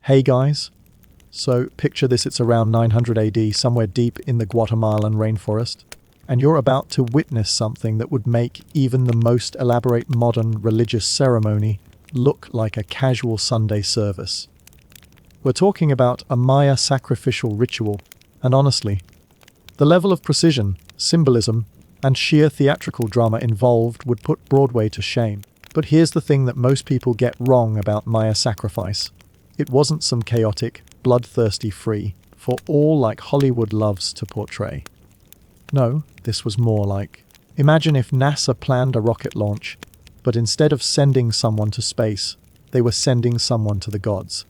Hey guys, so picture this, it's around 900 AD, somewhere deep in the Guatemalan rainforest, and you're about to witness something that would make even the most elaborate modern religious ceremony look like a casual Sunday service. We're talking about a Maya sacrificial ritual, and honestly, the level of precision, symbolism, and sheer theatrical drama involved would put Broadway to shame. But here's the thing that most people get wrong about Maya sacrifice. It wasn't some chaotic, bloodthirsty free for all like Hollywood loves to portray. No, this was more like, imagine if NASA planned a rocket launch, but instead of sending someone to space, they were sending someone to the gods.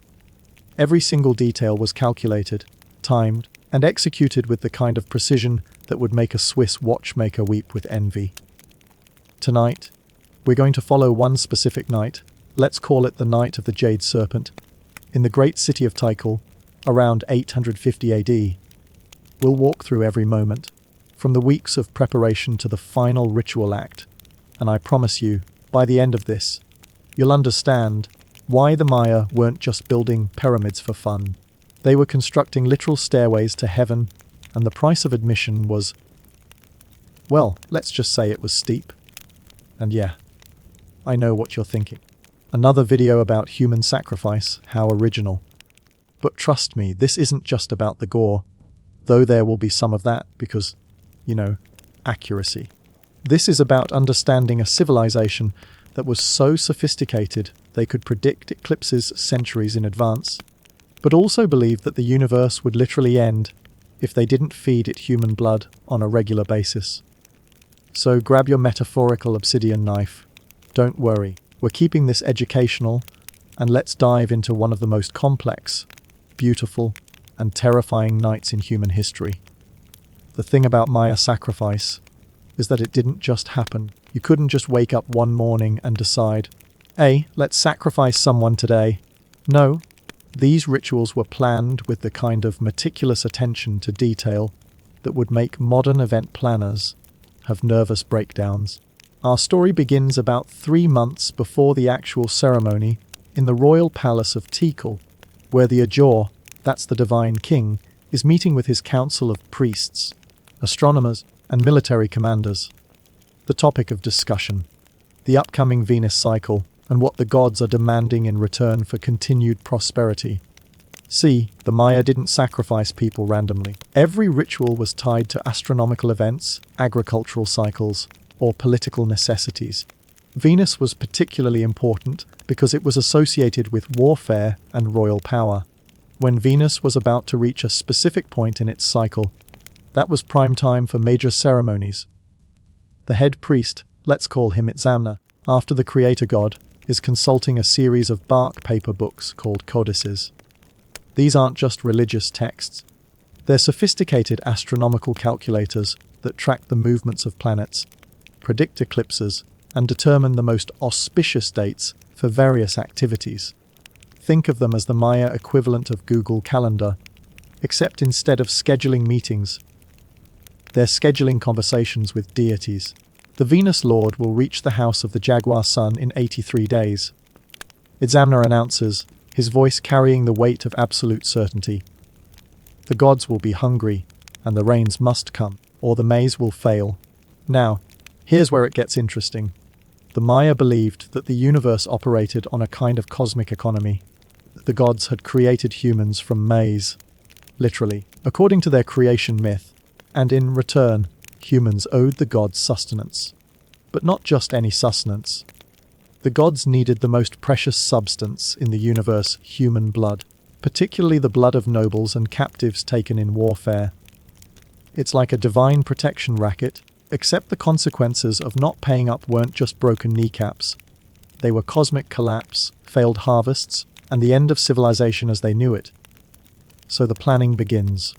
Every single detail was calculated, timed, and executed with the kind of precision that would make a Swiss watchmaker weep with envy. Tonight, we're going to follow one specific night, let's call it the night of the Jade Serpent, in the great city of Tikal, around 850 AD. We'll walk through every moment, from the weeks of preparation to the final ritual act, and I promise you, by the end of this, you'll understand why the Maya weren't just building pyramids for fun. They were constructing literal stairways to heaven, and the price of admission was, well, let's just say it was steep. And yeah, I know what you're thinking. Another video about human sacrifice, how original. But trust me, this isn't just about the gore, though there will be some of that because, accuracy. This is about understanding a civilization that was so sophisticated they could predict eclipses centuries in advance, but also believed that the universe would literally end if they didn't feed it human blood on a regular basis. So grab your metaphorical obsidian knife. Don't worry, we're keeping this educational, and let's dive into one of the most complex, beautiful, and terrifying nights in human history. The thing about Maya sacrifice is that it didn't just happen. You couldn't just wake up one morning and decide, hey, let's sacrifice someone today. No, these rituals were planned with the kind of meticulous attention to detail that would make modern event planners have nervous breakdowns. Our story begins about 3 months before the actual ceremony in the royal palace of Tikal, where the Ajor, that's the divine king, is meeting with his council of priests, astronomers, and military commanders. The topic of discussion: the upcoming Venus cycle and what the gods are demanding in return for continued prosperity. See, the Maya didn't sacrifice people randomly. Every ritual was tied to astronomical events, agricultural cycles, or political necessities. Venus was particularly important because it was associated with warfare and royal power. When Venus was about to reach a specific point in its cycle, that was prime time for major ceremonies. The head priest, let's call him Itzamna, after the creator god, is consulting a series of bark paper books called codices. These aren't just religious texts. They're sophisticated astronomical calculators that track the movements of planets, predict eclipses, and determine the most auspicious dates for various activities. Think of them as the Maya equivalent of Google Calendar, except instead of scheduling meetings, they're scheduling conversations with deities. The Venus Lord will reach the house of the Jaguar Sun in 83 days. Itzamna announces, his voice carrying the weight of absolute certainty. The gods will be hungry, and the rains must come, or the maize will fail. Now, here's where it gets interesting. The Maya believed that the universe operated on a kind of cosmic economy. The gods had created humans from maize, literally, according to their creation myth, and in return, humans owed the gods sustenance. But not just any sustenance. The gods needed the most precious substance in the universe, human blood, particularly the blood of nobles and captives taken in warfare. It's like a divine protection racket, except the consequences of not paying up weren't just broken kneecaps. They were cosmic collapse, failed harvests, and the end of civilization as they knew it. So the planning begins.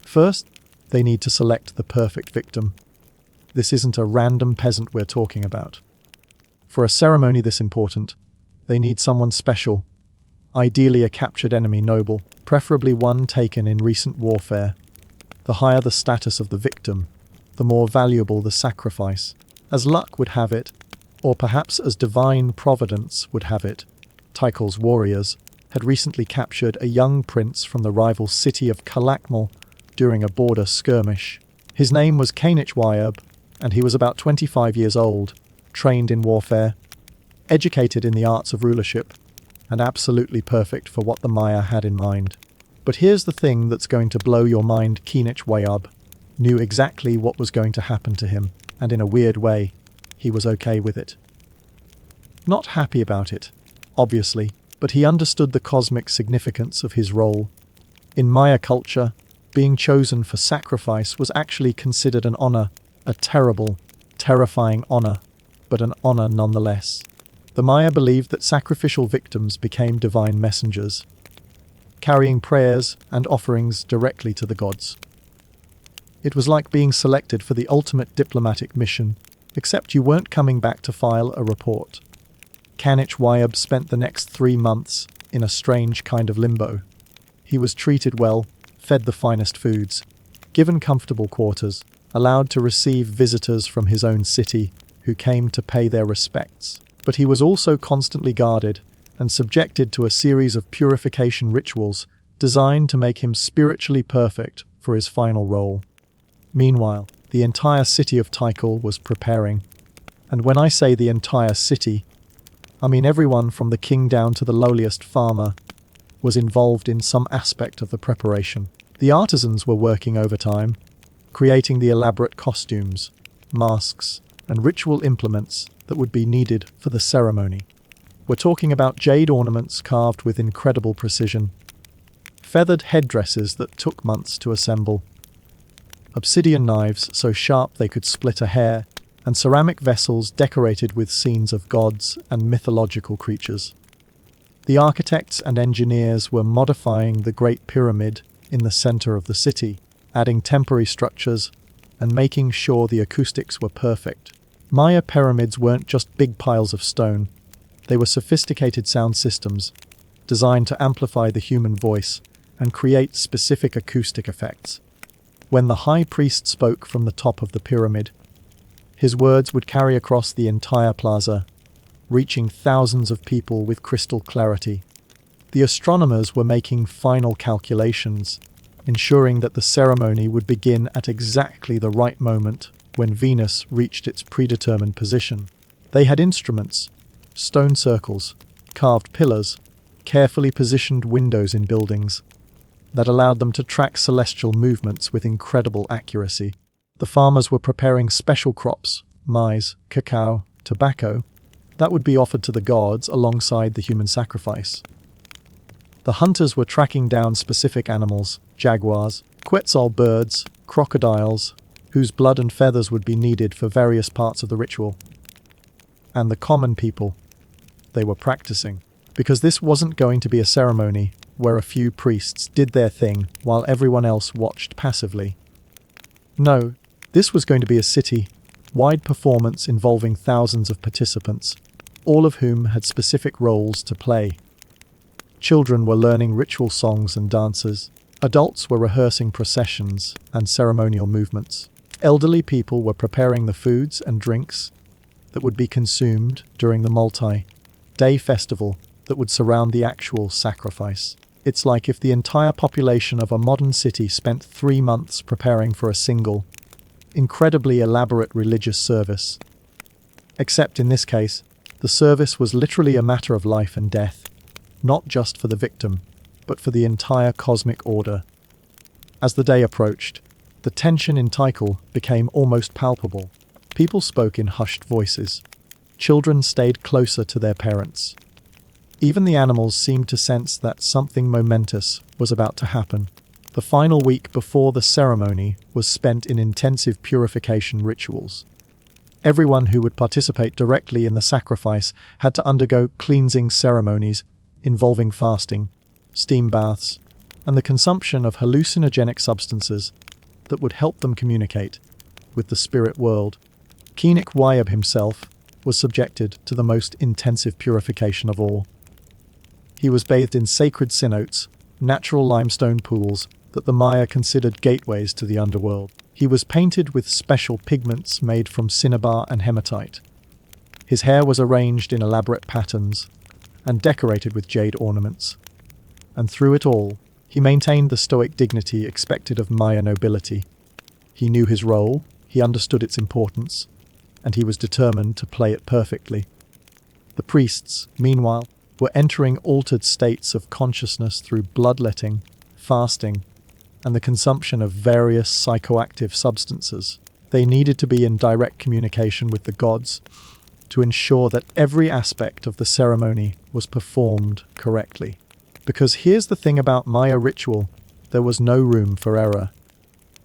First, they need to select the perfect victim. This isn't a random peasant we're talking about. For a ceremony this important, they need someone special, ideally a captured enemy noble, preferably one taken in recent warfare. The higher the status of the victim, the more valuable the sacrifice. As luck would have it, or perhaps as divine providence would have it, Tikal's warriors, had recently captured a young prince from the rival city of Kalakmal during a border skirmish. His name was Wayab, and he was about 25 years old, trained in warfare, educated in the arts of rulership, and absolutely perfect for what the Maya had in mind. But here's the thing that's going to blow your mind. Wayab knew exactly what was going to happen to him, and in a weird way, he was okay with it. Not happy about it, obviously, but he understood the cosmic significance of his role. In Maya culture, being chosen for sacrifice was actually considered an honor, a terrible, terrifying honor, but an honor nonetheless. The Maya believed that sacrificial victims became divine messengers, carrying prayers and offerings directly to the gods. It was like being selected for the ultimate diplomatic mission, except you weren't coming back to file a report. Wayab spent the next 3 months in a strange kind of limbo. He was treated well, fed the finest foods, given comfortable quarters, allowed to receive visitors from his own city who came to pay their respects. But he was also constantly guarded and subjected to a series of purification rituals designed to make him spiritually perfect for his final role. Meanwhile, the entire city of Tikal was preparing. And when I say the entire city, I mean everyone from the king down to the lowliest farmer was involved in some aspect of the preparation. The artisans were working overtime, creating the elaborate costumes, masks, and ritual implements that would be needed for the ceremony. We're talking about jade ornaments carved with incredible precision, feathered headdresses that took months to assemble, obsidian knives so sharp they could split a hair, and ceramic vessels decorated with scenes of gods and mythological creatures. The architects and engineers were modifying the Great Pyramid in the center of the city, adding temporary structures and making sure the acoustics were perfect. Maya pyramids weren't just big piles of stone. They were sophisticated sound systems designed to amplify the human voice and create specific acoustic effects. When the high priest spoke from the top of the pyramid, his words would carry across the entire plaza, reaching thousands of people with crystal clarity. The astronomers were making final calculations, ensuring that the ceremony would begin at exactly the right moment when Venus reached its predetermined position. They had instruments, stone circles, carved pillars, carefully positioned windows in buildings that allowed them to track celestial movements with incredible accuracy. The farmers were preparing special crops, maize, cacao, tobacco, that would be offered to the gods alongside the human sacrifice. The hunters were tracking down specific animals, jaguars, quetzal birds, crocodiles, whose blood and feathers would be needed for various parts of the ritual. And the common people, they were practicing, because this wasn't going to be a ceremony where a few priests did their thing while everyone else watched passively. No, this was going to be a city-wide performance involving thousands of participants, all of whom had specific roles to play. Children were learning ritual songs and dances. Adults were rehearsing processions and ceremonial movements. Elderly people were preparing the foods and drinks that would be consumed during the multi-day festival that would surround the actual sacrifice. It's like if the entire population of a modern city spent 3 months preparing for a single, incredibly elaborate religious service. Except in this case, the service was literally a matter of life and death, not just for the victim, but for the entire cosmic order. As the day approached, the tension in Tikal became almost palpable. People spoke in hushed voices. Children stayed closer to their parents. Even the animals seemed to sense that something momentous was about to happen. The final week before the ceremony was spent in intensive purification rituals. Everyone who would participate directly in the sacrifice had to undergo cleansing ceremonies involving fasting, steam baths, and the consumption of hallucinogenic substances that would help them communicate with the spirit world. Wayab himself was subjected to the most intensive purification of all. He was bathed in sacred cenotes, natural limestone pools that the Maya considered gateways to the underworld. He was painted with special pigments made from cinnabar and hematite. His hair was arranged in elaborate patterns and decorated with jade ornaments, and through it all, he maintained the stoic dignity expected of Maya nobility. He knew his role, he understood its importance, and he was determined to play it perfectly. The priests, meanwhile, were entering altered states of consciousness through bloodletting, fasting, and the consumption of various psychoactive substances. They needed to be in direct communication with the gods to ensure that every aspect of the ceremony was performed correctly. Because here's the thing about Maya ritual, there was no room for error.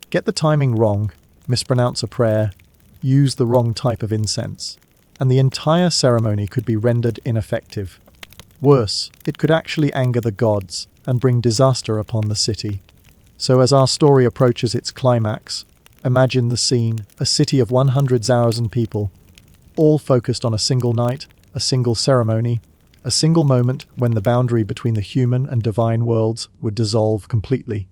Get the timing wrong, mispronounce a prayer, use the wrong type of incense, and the entire ceremony could be rendered ineffective. Worse, it could actually anger the gods and bring disaster upon the city. So as our story approaches its climax, imagine the scene, a city of 100,000 people, all focused on a single night, a single ceremony, a single moment when the boundary between the human and divine worlds would dissolve completely.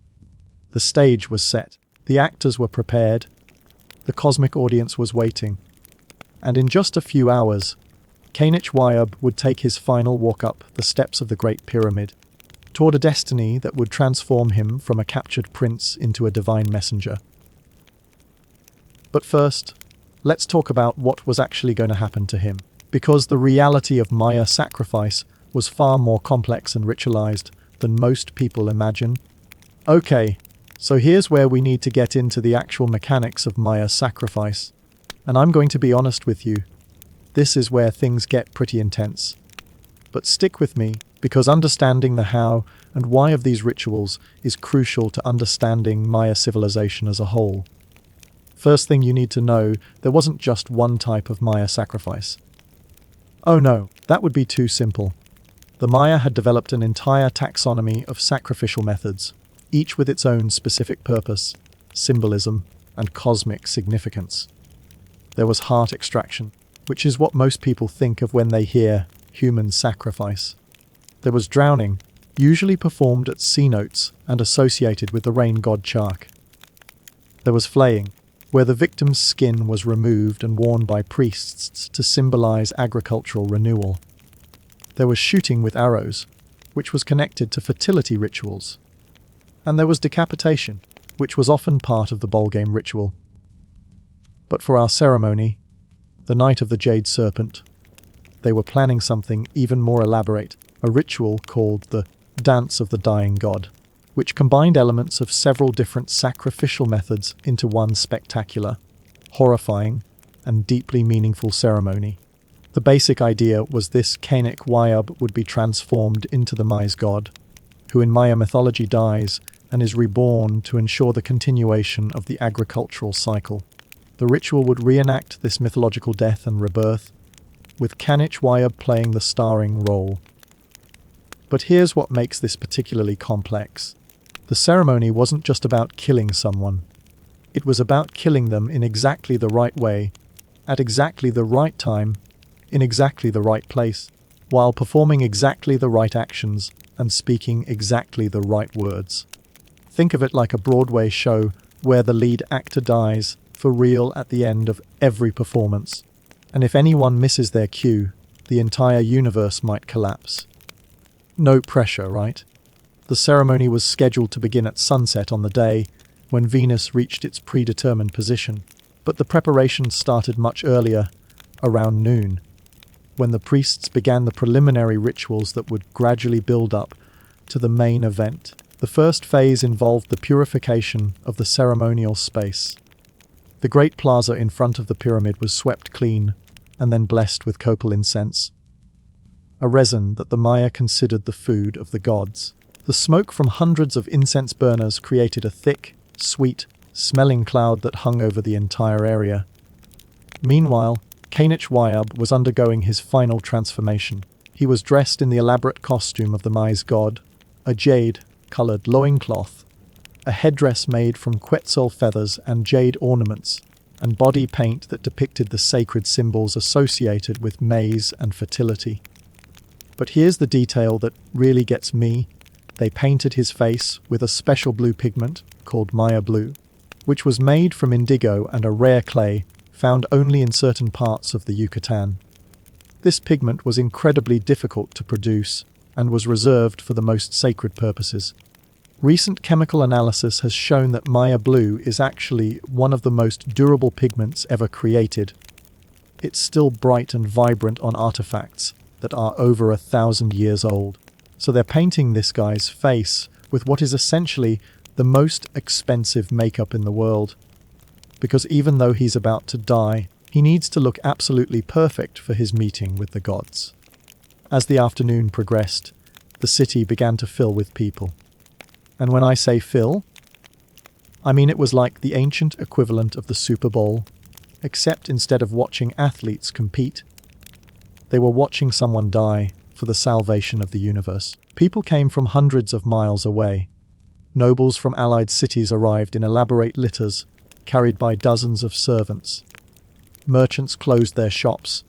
The stage was set, the actors were prepared, the cosmic audience was waiting, and in just a few hours, Kanichwayub would take his final walk up the steps of the Great Pyramid, toward a destiny that would transform him from a captured prince into a divine messenger. But first, let's talk about what was actually going to happen to him, because the reality of Maya sacrifice was far more complex and ritualized than most people imagine. Okay, so here's where we need to get into the actual mechanics of Maya sacrifice. And I'm going to be honest with you, this is where things get pretty intense. But stick with me, because understanding the how and why of these rituals is crucial to understanding Maya civilization as a whole. First thing you need to know, there wasn't just one type of Maya sacrifice. Oh no, that would be too simple. The Maya had developed an entire taxonomy of sacrificial methods, each with its own specific purpose, symbolism, and cosmic significance. There was heart extraction, which is what most people think of when they hear human sacrifice. There was drowning, usually performed at cenotes and associated with the rain god Chark. There was flaying, where the victim's skin was removed and worn by priests to symbolize agricultural renewal. There was shooting with arrows, which was connected to fertility rituals. And there was decapitation, which was often part of the ballgame ritual. But for our ceremony, the night of the Jade Serpent, they were planning something even more elaborate, a ritual called the Dance of the Dying God, which combined elements of several different sacrificial methods into one spectacular, horrifying, and deeply meaningful ceremony. The basic idea was this Kanichwayub would be transformed into the Maize god, who in Maya mythology dies and is reborn to ensure the continuation of the agricultural cycle. The ritual would reenact this mythological death and rebirth, with Kanichwayub playing the starring role. But here's what makes this particularly complex. The ceremony wasn't just about killing someone. It was about killing them in exactly the right way, at exactly the right time, in exactly the right place, while performing exactly the right actions and speaking exactly the right words. Think of it like a Broadway show where the lead actor dies for real at the end of every performance. And if anyone misses their cue, the entire universe might collapse. No pressure, right? The ceremony was scheduled to begin at sunset on the day when Venus reached its predetermined position, but the preparations started much earlier, around noon, when the priests began the preliminary rituals that would gradually build up to the main event. The first phase involved the purification of the ceremonial space. The great plaza in front of the pyramid was swept clean and then blessed with copal incense, a resin that the Maya considered the food of the gods. The smoke from hundreds of incense burners created a thick, sweet, smelling cloud that hung over the entire area. Meanwhile, Kanichwayub was undergoing his final transformation. He was dressed in the elaborate costume of the Maize god, a jade-colored loincloth, a headdress made from quetzal feathers and jade ornaments, and body paint that depicted the sacred symbols associated with maize and fertility. But here's the detail that really gets me. They painted his face with a special blue pigment called Maya blue, which was made from indigo and a rare clay found only in certain parts of the Yucatan. This pigment was incredibly difficult to produce, and was reserved for the most sacred purposes. Recent chemical analysis has shown that Maya blue is actually one of the most durable pigments ever created. It's still bright and vibrant on artifacts that are over 1,000 years old. So they're painting this guy's face with what is essentially the most expensive makeup in the world. Because even though he's about to die, he needs to look absolutely perfect for his meeting with the gods. As the afternoon progressed, the city began to fill with people. And when I say fill, I mean it was like the ancient equivalent of the Super Bowl, except instead of watching athletes compete, they were watching someone die for the salvation of the universe. People came from hundreds of miles away. Nobles from allied cities arrived in elaborate litters, carried by dozens of servants. Merchants closed their shops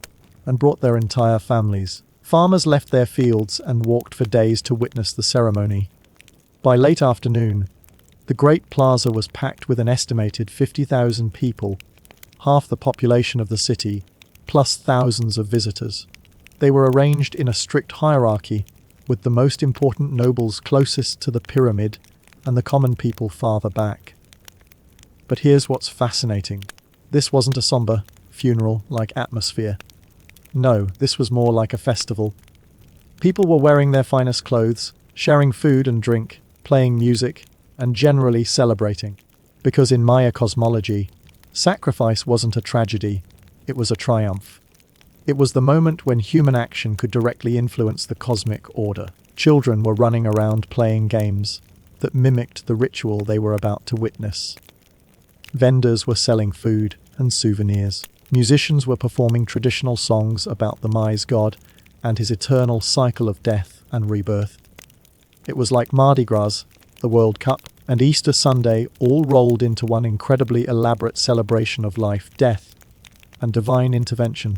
and brought their entire families. Farmers left their fields and walked for days to witness the ceremony. By late afternoon, the great plaza was packed with an estimated 50,000 people, half the population of the city, plus thousands of visitors. They were arranged in a strict hierarchy, with the most important nobles closest to the pyramid and the common people farther back. But here's what's fascinating. This wasn't a somber, funeral-like atmosphere. No, this was more like a festival. People were wearing their finest clothes, sharing food and drink, playing music, and generally celebrating. Because in Maya cosmology, sacrifice wasn't a tragedy, it was a triumph. It was the moment when human action could directly influence the cosmic order. Children were running around playing games that mimicked the ritual they were about to witness. Vendors were selling food and souvenirs. Musicians were performing traditional songs about the Maize god and his eternal cycle of death and rebirth. It was like Mardi Gras, the World Cup, and Easter Sunday all rolled into one incredibly elaborate celebration of life, death, and divine intervention.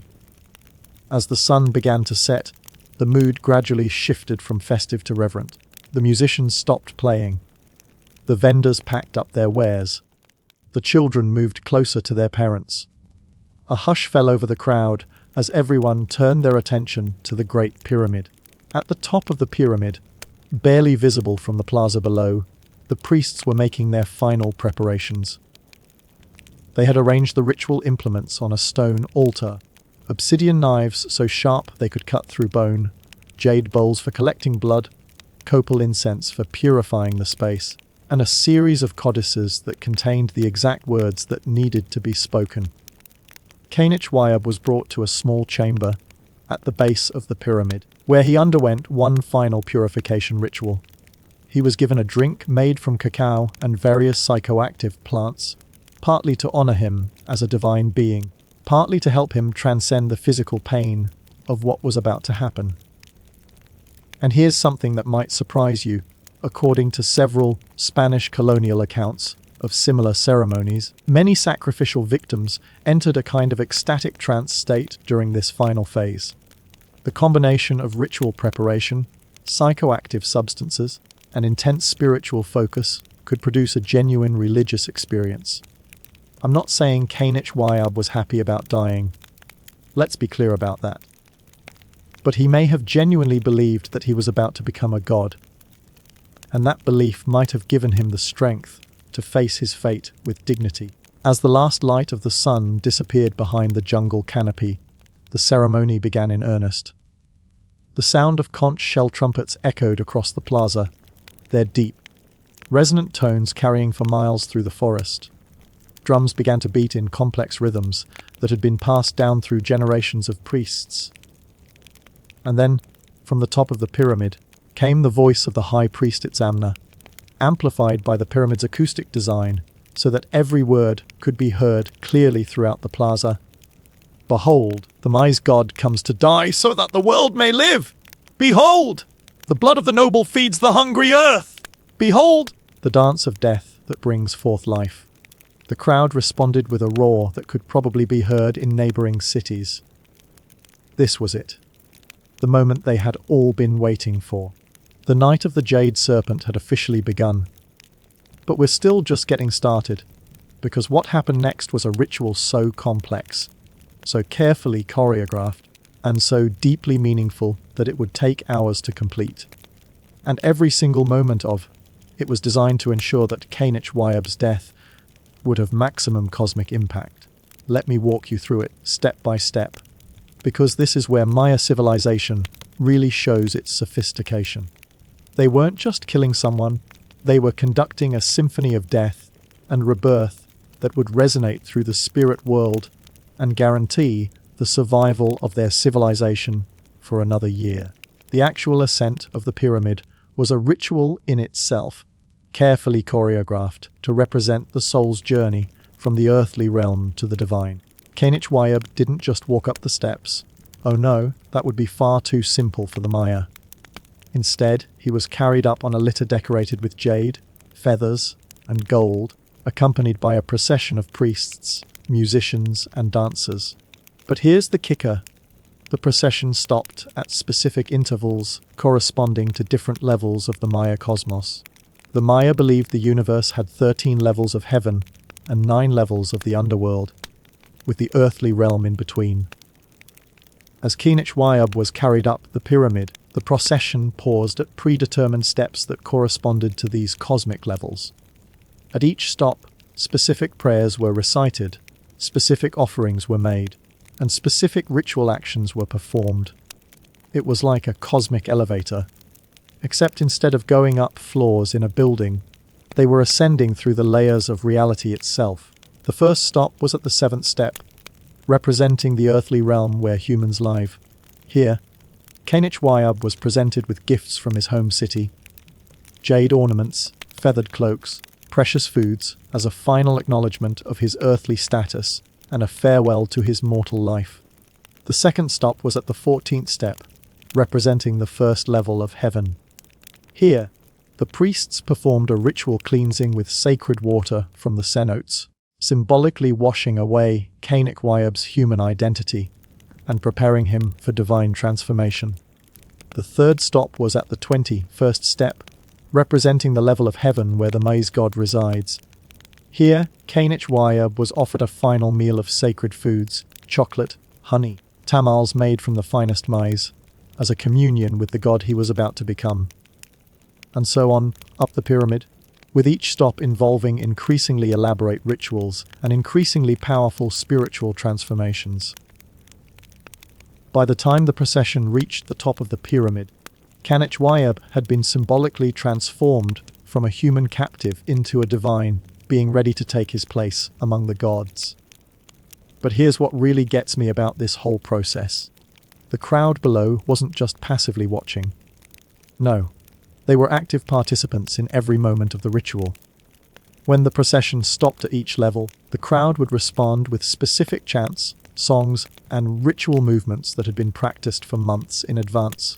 As the sun began to set, the mood gradually shifted from festive to reverent. The musicians stopped playing. The vendors packed up their wares. The children moved closer to their parents. A hush fell over the crowd as everyone turned their attention to the Great Pyramid. At the top of the pyramid, barely visible from the plaza below, the priests were making their final preparations. They had arranged the ritual implements on a stone altar. Obsidian knives so sharp they could cut through bone, jade bowls for collecting blood, copal incense for purifying the space, and a series of codices that contained the exact words that needed to be spoken. Kanich was brought to a small chamber at the base of the pyramid, where he underwent one final purification ritual. He was given a drink made from cacao and various psychoactive plants, partly to honor him as a divine being, partly to help him transcend the physical pain of what was about to happen. And here's something that might surprise you. According to several Spanish colonial accounts of similar ceremonies, many sacrificial victims entered a kind of ecstatic trance state during this final phase. The combination of ritual preparation, psychoactive substances, and intense spiritual focus could produce a genuine religious experience. I'm not saying Kanich was happy about dying. Let's be clear about that. But he may have genuinely believed that he was about to become a god. And that belief might have given him the strength to face his fate with dignity. As the last light of the sun disappeared behind the jungle canopy, the ceremony began in earnest. The sound of conch shell trumpets echoed across the plaza, their deep, resonant tones carrying for miles through the forest. Drums began to beat in complex rhythms that had been passed down through generations of priests. And then, from the top of the pyramid, came the voice of the high priest Itzamna, amplified by the pyramid's acoustic design, so that every word could be heard clearly throughout the plaza. Behold, the Maize god comes to die so that the world may live! Behold, the blood of the noble feeds the hungry earth! Behold, the dance of death that brings forth life. The crowd responded with a roar that could probably be heard in neighboring cities. This was it. The moment they had all been waiting for. The night of the Jade Serpent had officially begun. But we're still just getting started, because what happened next was a ritual so complex, so carefully choreographed, and so deeply meaningful that it would take hours to complete. And every single moment of it was designed to ensure that Kanichwayab's death would have maximum cosmic impact. Let me walk you through it step by step, because this is where Maya civilization really shows its sophistication. They weren't just killing someone, they were conducting a symphony of death and rebirth that would resonate through the spirit world and guarantee the survival of their civilization for another year. The actual ascent of the pyramid was a ritual in itself, carefully choreographed to represent the soul's journey from the earthly realm to the divine. Kanichwayab didn't just walk up the steps. Oh no, that would be far too simple for the Maya. Instead, he was carried up on a litter decorated with jade, feathers, and gold, accompanied by a procession of priests, musicians, and dancers. But here's the kicker. The procession stopped at specific intervals corresponding to different levels of the Maya cosmos. The Maya believed the universe had 13 levels of heaven and 9 levels of the underworld, with the earthly realm in between. As Kanichwayab was carried up the pyramid, the procession paused at predetermined steps that corresponded to these cosmic levels. At each stop, specific prayers were recited, specific offerings were made, and specific ritual actions were performed. It was like a cosmic elevator, except instead of going up floors in a building, they were ascending through the layers of reality itself. The first stop was at the 7th step, representing the earthly realm where humans live. Here, Kanichwayab was presented with gifts from his home city, jade ornaments, feathered cloaks, precious foods, as a final acknowledgement of his earthly status and a farewell to his mortal life. The second stop was at the 14th step, representing the first level of heaven. Here, the priests performed a ritual cleansing with sacred water from the cenotes, symbolically washing away Kanichwayab's human identity and preparing him for divine transformation. The third stop was at the 21st step, representing the level of heaven where the maize god resides. Here, Kanichwayab was offered a final meal of sacred foods, chocolate, honey, tamales made from the finest maize, as a communion with the god he was about to become. And so on, up the pyramid, with each stop involving increasingly elaborate rituals and increasingly powerful spiritual transformations. By the time the procession reached the top of the pyramid, Kanichwayab had been symbolically transformed from a human captive into a divine, being ready to take his place among the gods. But here's what really gets me about this whole process. The crowd below wasn't just passively watching. No, they were active participants in every moment of the ritual. When the procession stopped at each level, the crowd would respond with specific chants, songs, and ritual movements that had been practiced for months in advance.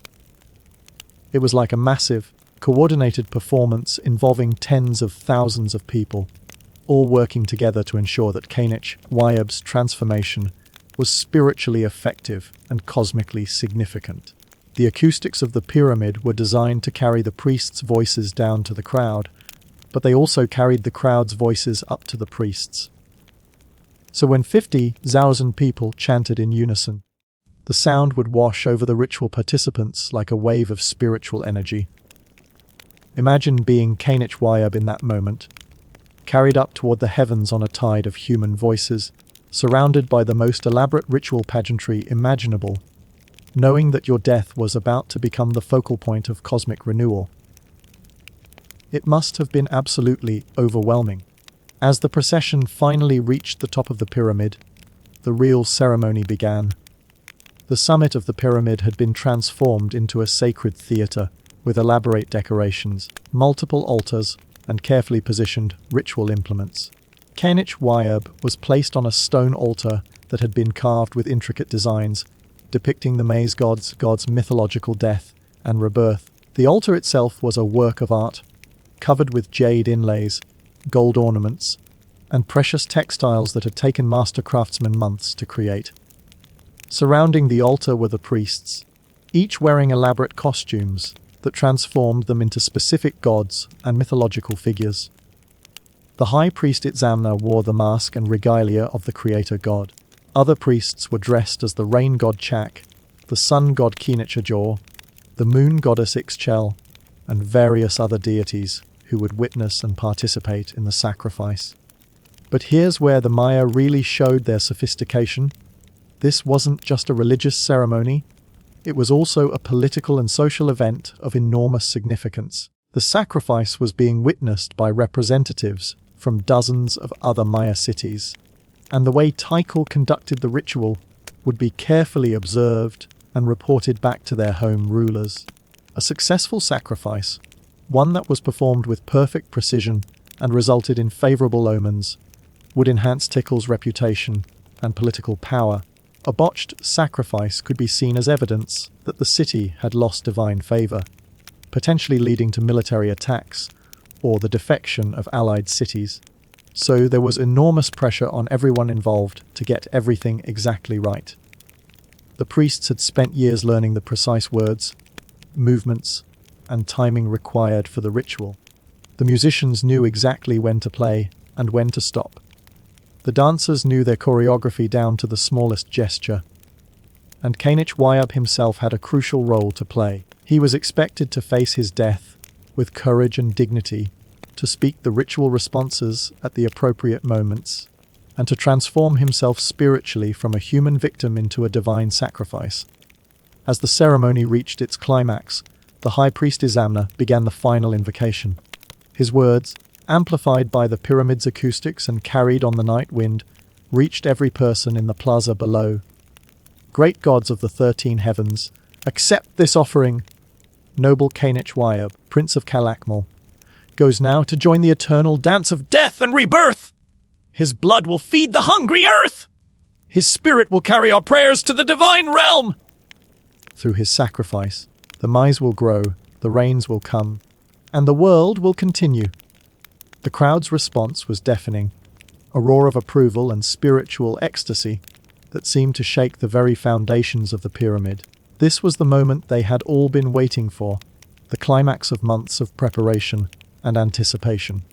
It was like a massive, coordinated performance involving tens of thousands of people, all working together to ensure that Kanichwayab's transformation was spiritually effective and cosmically significant. The acoustics of the pyramid were designed to carry the priests' voices down to the crowd, but they also carried the crowd's voices up to the priests. So when 50,000 people chanted in unison, the sound would wash over the ritual participants like a wave of spiritual energy. Imagine being Kanichwayab in that moment, carried up toward the heavens on a tide of human voices, surrounded by the most elaborate ritual pageantry imaginable, knowing that your death was about to become the focal point of cosmic renewal. It must have been absolutely overwhelming. As the procession finally reached the top of the pyramid, the real ceremony began. The summit of the pyramid had been transformed into a sacred theater with elaborate decorations, multiple altars, and carefully positioned ritual implements. Kanichwayab was placed on a stone altar that had been carved with intricate designs, depicting the maize god's mythological death and rebirth. The altar itself was a work of art, covered with jade inlays, gold ornaments, and precious textiles that had taken master craftsmen months to create. Surrounding the altar were the priests, each wearing elaborate costumes that transformed them into specific gods and mythological figures. The high priest Itzamna wore the mask and regalia of the creator god. Other priests were dressed as the rain god Chak, the sun god Kinich, the moon goddess Ixchel, and various other deities who would witness and participate in the sacrifice. But here's where the Maya really showed their sophistication. This wasn't just a religious ceremony, it was also a political and social event of enormous significance. The sacrifice was being witnessed by representatives from dozens of other Maya cities, and the way Tikal conducted the ritual would be carefully observed and reported back to their home rulers. A successful sacrifice, one that was performed with perfect precision and resulted in favorable omens, would enhance Tikal's reputation and political power. A botched sacrifice could be seen as evidence that the city had lost divine favor, potentially leading to military attacks or the defection of allied cities. So there was enormous pressure on everyone involved to get everything exactly right. The priests had spent years learning the precise words, movements, and timing required for the ritual. The musicians knew exactly when to play and when to stop. The dancers knew their choreography down to the smallest gesture. And Kanich Wayab himself had a crucial role to play. He was expected to face his death with courage and dignity, to speak the ritual responses at the appropriate moments, and to transform himself spiritually from a human victim into a divine sacrifice. As the ceremony reached its climax, the high priest Izamna began the final invocation. His words, amplified by the pyramid's acoustics and carried on the night wind, reached every person in the plaza below. Great gods of the 13 heavens, accept this offering. Noble Kanich Wayab, Prince of Kalakmal, goes now to join the eternal dance of death and rebirth. His blood will feed the hungry earth. His spirit will carry our prayers to the divine realm. Through his sacrifice, the maize will grow, the rains will come, and the world will continue. The crowd's response was deafening, a roar of approval and spiritual ecstasy that seemed to shake the very foundations of the pyramid. This was the moment they had all been waiting for, the climax of months of preparation and anticipation.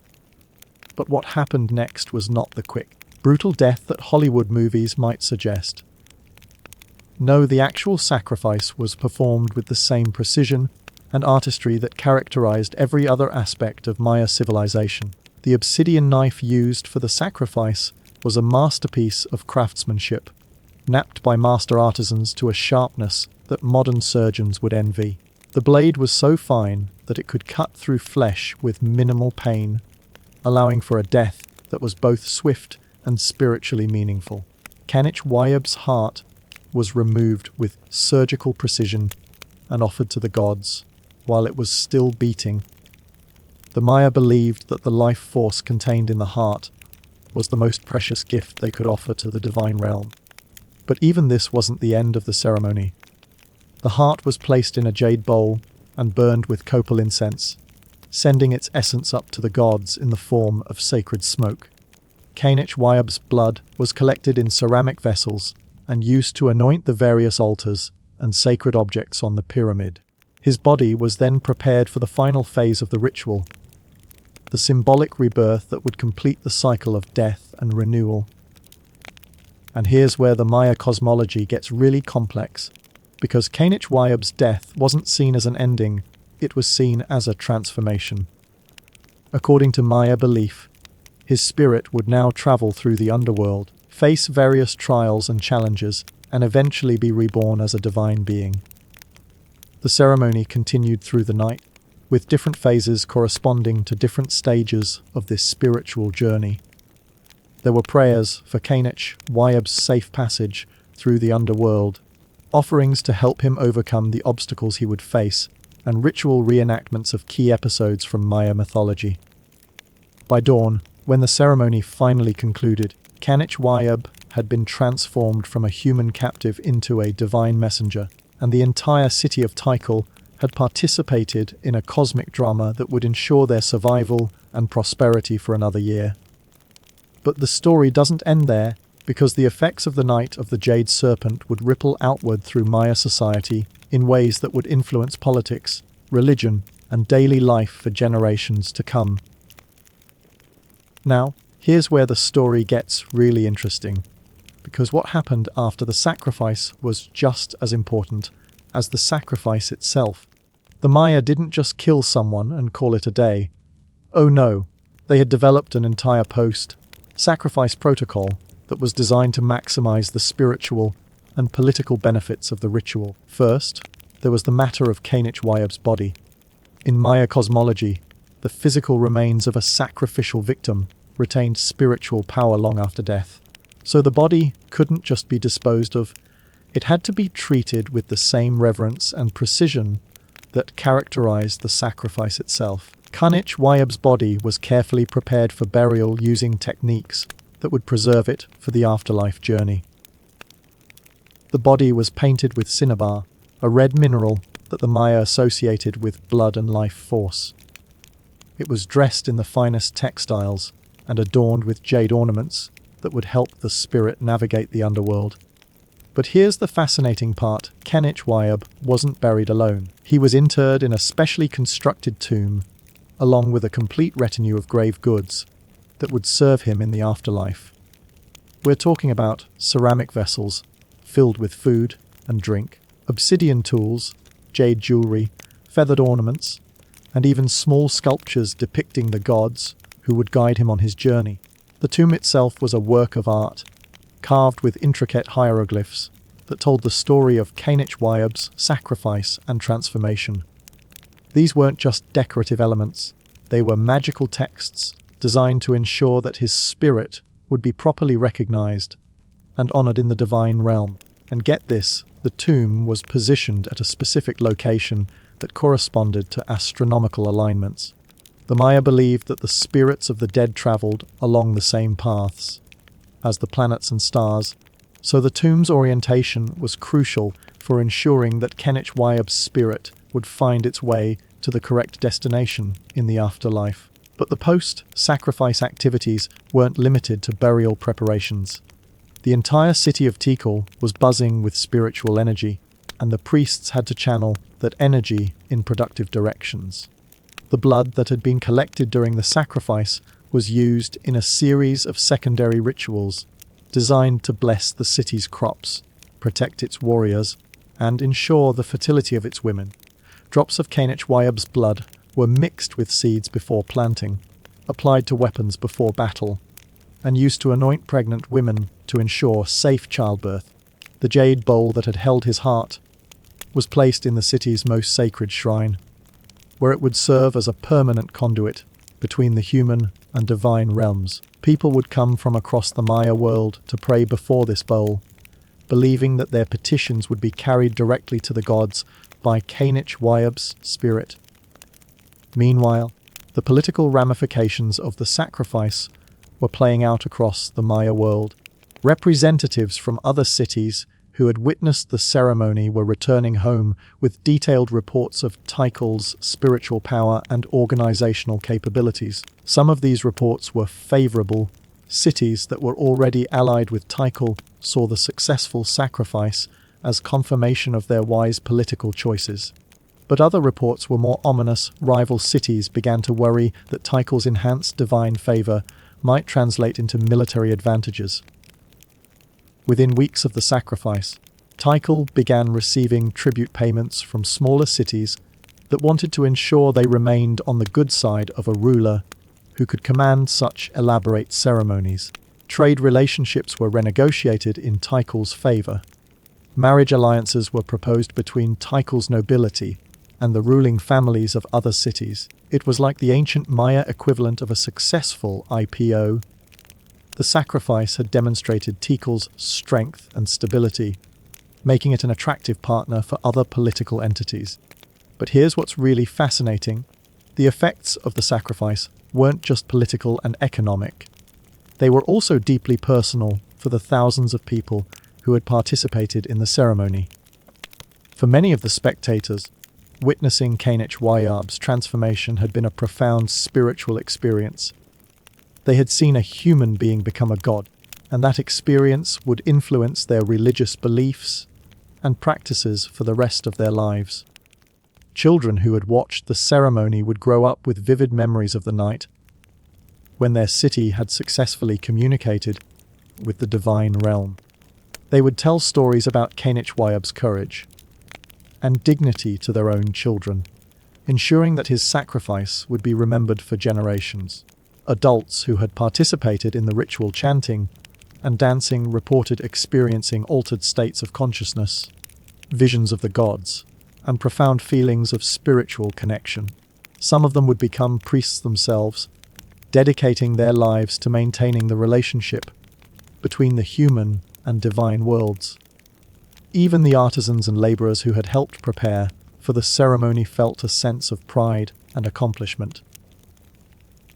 But what happened next was not the quick, brutal death that Hollywood movies might suggest. No, the actual sacrifice was performed with the same precision and artistry that characterized every other aspect of Maya civilization. The obsidian knife used for the sacrifice was a masterpiece of craftsmanship, knapped by master artisans to a sharpness that modern surgeons would envy. The blade was so fine that it could cut through flesh with minimal pain, allowing for a death that was both swift and spiritually meaningful. Kanich Wayab's heart was removed with surgical precision and offered to the gods while it was still beating. The Maya believed that the life force contained in the heart was the most precious gift they could offer to the divine realm. But even this wasn't the end of the ceremony. The heart was placed in a jade bowl and burned with copal incense, sending its essence up to the gods in the form of sacred smoke. Kanich Wayab's blood was collected in ceramic vessels and used to anoint the various altars and sacred objects on the pyramid. His body was then prepared for the final phase of the ritual, the symbolic rebirth that would complete the cycle of death and renewal. And here's where the Maya cosmology gets really complex, because Kanich Wayab's death wasn't seen as an ending, it was seen as a transformation. According to Maya belief, his spirit would now travel through the underworld, face various trials and challenges, and eventually be reborn as a divine being. The ceremony continued through the night, with different phases corresponding to different stages of this spiritual journey. There were prayers for Kanich Wayab's safe passage through the underworld, offerings to help him overcome the obstacles he would face, and ritual reenactments of key episodes from Maya mythology. By dawn, when the ceremony finally concluded, Kanich Wayab had been transformed from a human captive into a divine messenger, and the entire city of Tikal had participated in a cosmic drama that would ensure their survival and prosperity for another year. But the story doesn't end there, because the effects of the night of the Jade Serpent would ripple outward through Maya society in ways that would influence politics, religion, and daily life for generations to come. Now, here's where the story gets really interesting. because what happened after the sacrifice was just as important as the sacrifice itself. The Maya didn't just kill someone and call it a day. Oh no, they had developed an entire post-sacrifice protocol that was designed to maximize the spiritual and political benefits of the ritual. First, there was the matter of Wayab's body. In Maya cosmology, the physical remains of a sacrificial victim retained spiritual power long after death. So the body couldn't just be disposed of, it had to be treated with the same reverence and precision that characterized the sacrifice itself. Wayab's body was carefully prepared for burial using techniques that would preserve it for the afterlife journey. The body was painted with cinnabar, a red mineral that the Maya associated with blood and life force. It was dressed in the finest textiles and adorned with jade ornaments that would help the spirit navigate the underworld. But here's the fascinating part. Wayab wasn't buried alone. He was interred in a specially constructed tomb, along with a complete retinue of grave goods that would serve him in the afterlife. We're talking about ceramic vessels filled with food and drink, obsidian tools, jade jewelry, feathered ornaments, and even small sculptures depicting the gods who would guide him on his journey. The tomb itself was a work of art, carved with intricate hieroglyphs that told the story of Wayab's sacrifice and transformation. These weren't just decorative elements, they were magical texts designed to ensure that his spirit would be properly recognized and honored in the divine realm. And get this, the tomb was positioned at a specific location that corresponded to astronomical alignments. The Maya believed that the spirits of the dead traveled along the same paths as the planets and stars, so the tomb's orientation was crucial for ensuring that Wayab's spirit would find its way to the correct destination in the afterlife. But the post-sacrifice activities weren't limited to burial preparations. The entire city of Tikal was buzzing with spiritual energy, and the priests had to channel that energy in productive directions. The blood that had been collected during the sacrifice was used in a series of secondary rituals designed to bless the city's crops, protect its warriors, and ensure the fertility of its women. Drops of Wayab's blood were mixed with seeds before planting, applied to weapons before battle, and used to anoint pregnant women to ensure safe childbirth. The jade bowl that had held his heart was placed in the city's most sacred shrine, where it would serve as a permanent conduit between the human and divine realms. People would come from across the Maya world to pray before this bowl, believing that their petitions would be carried directly to the gods by Wayab's spirit. Meanwhile, the political ramifications of the sacrifice were playing out across the Maya world. Representatives from other cities who had witnessed the ceremony were returning home with detailed reports of Tikal's spiritual power and organizational capabilities. Some of these reports were favorable. Cities that were already allied with Tikal saw the successful sacrifice as confirmation of their wise political choices. But other reports were more ominous. Rival cities began to worry that Tikal's enhanced divine favor might translate into military advantages. Within weeks of the sacrifice, Tikal began receiving tribute payments from smaller cities that wanted to ensure they remained on the good side of a ruler who could command such elaborate ceremonies. Trade relationships were renegotiated in Tikal's favor. Marriage alliances were proposed between Tikal's nobility and the ruling families of other cities. It was like the ancient Maya equivalent of a successful IPO. The sacrifice had demonstrated Tikal's strength and stability, making it an attractive partner for other political entities. But here's what's really fascinating. The effects of the sacrifice weren't just political and economic. They were also deeply personal for the thousands of people who had participated in the ceremony. For many of the spectators, witnessing Wayab's transformation had been a profound spiritual experience. They had seen a human being become a god, and that experience would influence their religious beliefs and practices for the rest of their lives. Children who had watched the ceremony would grow up with vivid memories of the night when their city had successfully communicated with the divine realm. They would tell stories about Kanich courage and dignity to their own children, ensuring that his sacrifice would be remembered for generations. Adults who had participated in the ritual chanting and dancing reported experiencing altered states of consciousness, visions of the gods, and profound feelings of spiritual connection. Some of them would become priests themselves, dedicating their lives to maintaining the relationship between the human and divine worlds. Even the artisans and laborers who had helped prepare for the ceremony felt a sense of pride and accomplishment.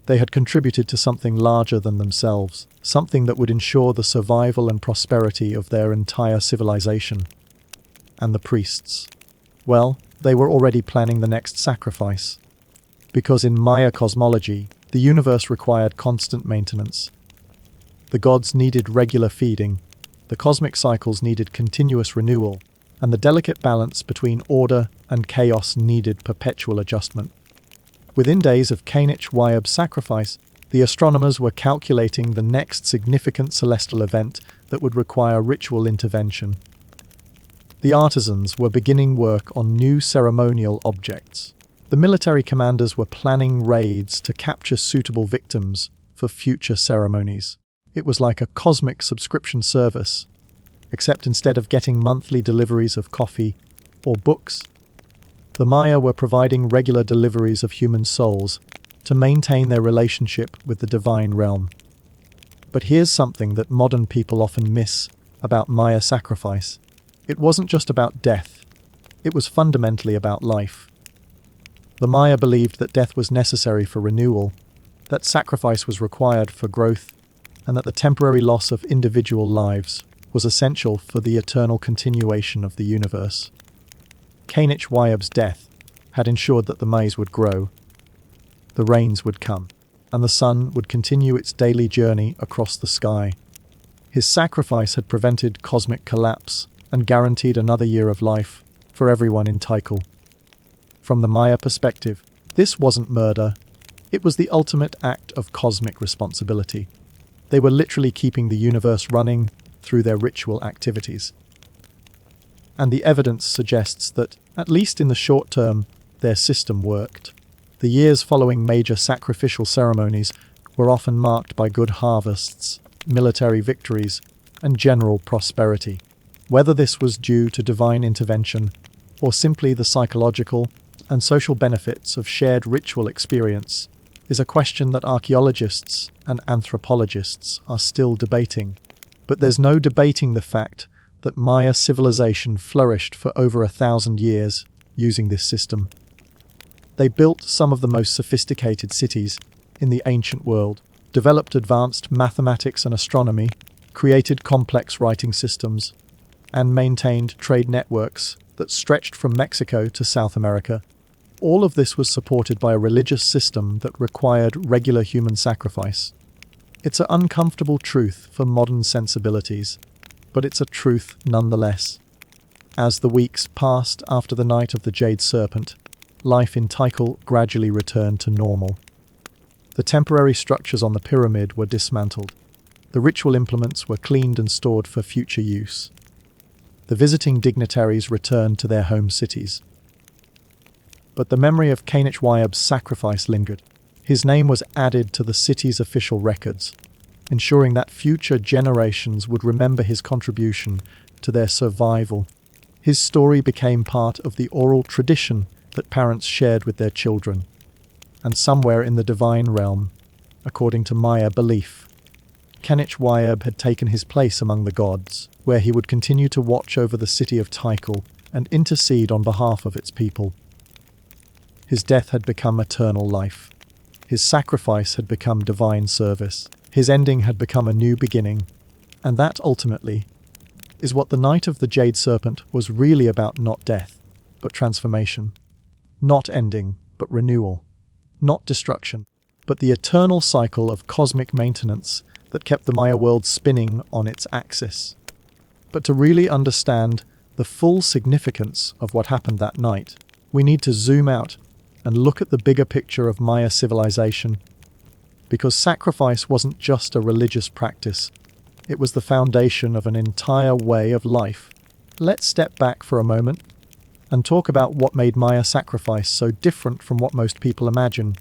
They had contributed to something larger than themselves, something that would ensure the survival and prosperity of their entire civilization. And the priests, well, they were already planning the next sacrifice. Because in Maya cosmology, the universe required constant maintenance. The gods needed regular feeding, the cosmic cycles needed continuous renewal, and the delicate balance between order and chaos needed perpetual adjustment. Within days of Kanich sacrifice, the astronomers were calculating the next significant celestial event that would require ritual intervention. The artisans were beginning work on new ceremonial objects. The military commanders were planning raids to capture suitable victims for future ceremonies. It was like a cosmic subscription service, except instead of getting monthly deliveries of coffee or books, the Maya were providing regular deliveries of human souls to maintain their relationship with the divine realm. But here's something that modern people often miss about Maya sacrifice. It wasn't just about death. It was fundamentally about life. The Maya believed that death was necessary for renewal, that sacrifice was required for growth, and that the temporary loss of individual lives was essential for the eternal continuation of the universe. Kanich death had ensured that the maize would grow, the rains would come, and the sun would continue its daily journey across the sky. His sacrifice had prevented cosmic collapse and guaranteed another year of life for everyone in Tycho. From the Maya perspective, this wasn't murder, it was the ultimate act of cosmic responsibility. They were literally keeping the universe running through their ritual activities. And the evidence suggests that, at least in the short term, their system worked. The years following major sacrificial ceremonies were often marked by good harvests, military victories, and general prosperity. Whether this was due to divine intervention or simply the psychological and social benefits of shared ritual experience is a question that archaeologists and anthropologists are still debating. But there's no debating the fact that Maya civilization flourished for over 1,000 years using this system. They built some of the most sophisticated cities in the ancient world, developed advanced mathematics and astronomy, created complex writing systems, and maintained trade networks that stretched from Mexico to South America. All of this was supported by a religious system that required regular human sacrifice. It's an uncomfortable truth for modern sensibilities, but it's a truth nonetheless. As the weeks passed after the night of the Jade Serpent, life in Tycho gradually returned to normal. The temporary structures on the pyramid were dismantled. The ritual implements were cleaned and stored for future use. The visiting dignitaries returned to their home cities. But the memory of Kanich sacrifice lingered. His name was added to the city's official records, ensuring that future generations would remember his contribution to their survival. His story became part of the oral tradition that parents shared with their children. And somewhere in the divine realm, according to Maya belief, Kanich had taken his place among the gods, where he would continue to watch over the city of Tycho and intercede on behalf of its people. His death had become eternal life. His sacrifice had become divine service. His ending had become a new beginning. And that, ultimately, is what the Night of the Jade Serpent was really about: not death, but transformation. Not ending, but renewal. Not destruction, but the eternal cycle of cosmic maintenance that kept the Maya world spinning on its axis. But to really understand the full significance of what happened that night, we need to zoom out and look at the bigger picture of Maya civilization. Because sacrifice wasn't just a religious practice, It was the foundation of an entire way of life. Let's step back for a moment and talk about what made Maya sacrifice so different from what most people imagine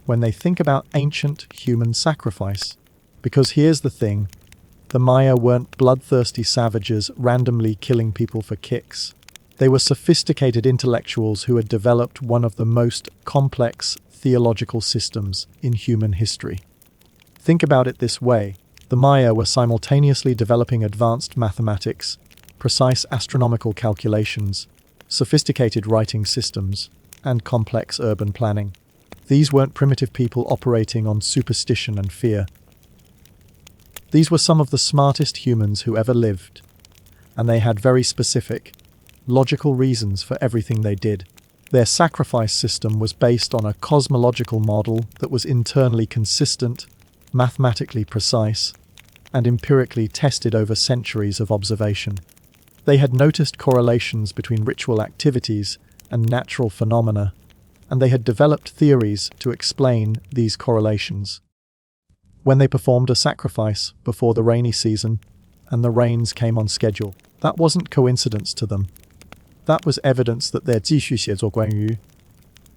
when they think about ancient human sacrifice. Because here's the thing, the Maya weren't bloodthirsty savages randomly killing people for kicks. They were sophisticated intellectuals who had developed one of the most complex theological systems in human history. Think about it this way. The Maya were simultaneously developing advanced mathematics, precise astronomical calculations, sophisticated writing systems, and complex urban planning. These weren't primitive people operating on superstition and fear. These were some of the smartest humans who ever lived, and they had very specific, logical reasons for everything they did. Their sacrifice system was based on a cosmological model that was internally consistent, mathematically precise, and empirically tested over centuries of observation. They had noticed correlations between ritual activities and natural phenomena, and they had developed theories to explain these correlations. When they performed a sacrifice before the rainy season, and the rains came on schedule, that wasn't coincidence to them. That was evidence that their 继续写作关于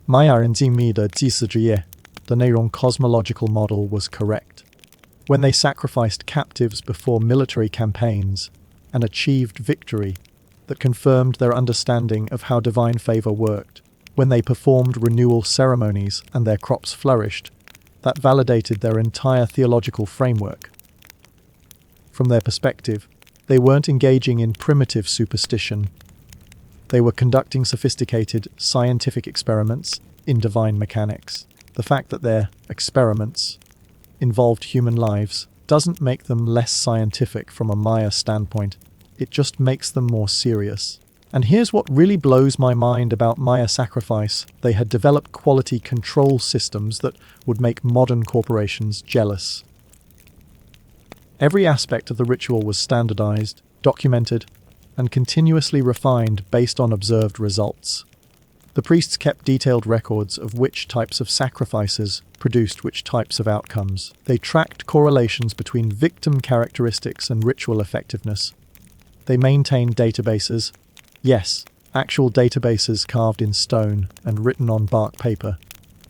玛雅人精密的祭祀之夜的内容 cosmological model was correct. When they sacrificed captives before military campaigns and achieved victory that confirmed their understanding of how divine favor worked, when they performed renewal ceremonies and their crops flourished, that validated their entire theological framework. From their perspective, they weren't engaging in primitive superstition. They were conducting sophisticated scientific experiments in divine mechanics. The fact that their experiments involved human lives doesn't make them less scientific from a Maya standpoint. It just makes them more serious. And here's what really blows my mind about Maya sacrifice. They had developed quality control systems that would make modern corporations jealous. Every aspect of the ritual was standardized, documented, and continuously refined based on observed results. The priests kept detailed records of which types of sacrifices produced which types of outcomes. They tracked correlations between victim characteristics and ritual effectiveness. They maintained databases, yes, actual databases carved in stone and written on bark paper,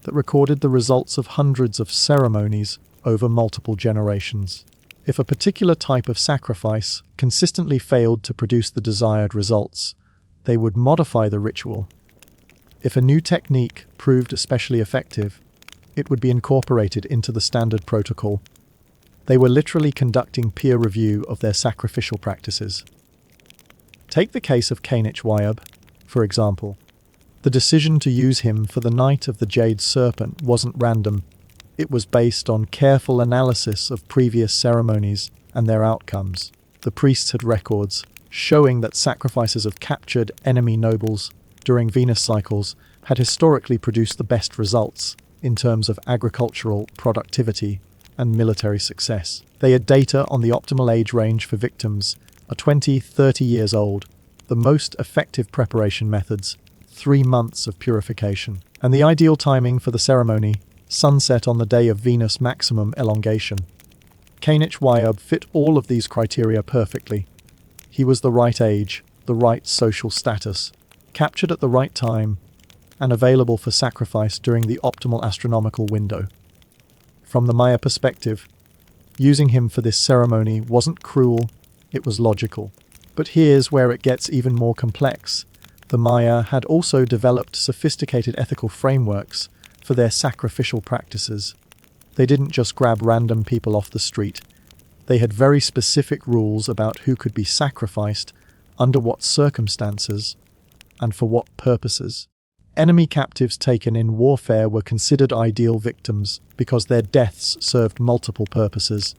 that recorded the results of hundreds of ceremonies over multiple generations. If a particular type of sacrifice consistently failed to produce the desired results, they would modify the ritual. If a new technique proved especially effective, it would be incorporated into the standard protocol. They were literally conducting peer review of their sacrificial practices. Take the case of Wayub, for example. The decision to use him for the night of the Jade Serpent wasn't random. It was based on careful analysis of previous ceremonies and their outcomes. The priests had records showing that sacrifices of captured enemy nobles during Venus cycles had historically produced the best results in terms of agricultural productivity and military success. They had data on the optimal age range for victims, 20-30 years old, the most effective preparation methods, 3 months of purification, and the ideal timing for the ceremony, sunset on the day of Venus maximum elongation. Wayub fit all of these criteria perfectly. He was the right age, the right social status, captured at the right time, and available for sacrifice during the optimal astronomical window. From the Maya perspective, using him for this ceremony wasn't cruel, it was logical. But here's where it gets even more complex. The Maya had also developed sophisticated ethical frameworks for their sacrificial practices. They didn't just grab random people off the street. They had very specific rules about who could be sacrificed, under what circumstances, and for what purposes. Enemy captives taken in warfare were considered ideal victims because their deaths served multiple purposes.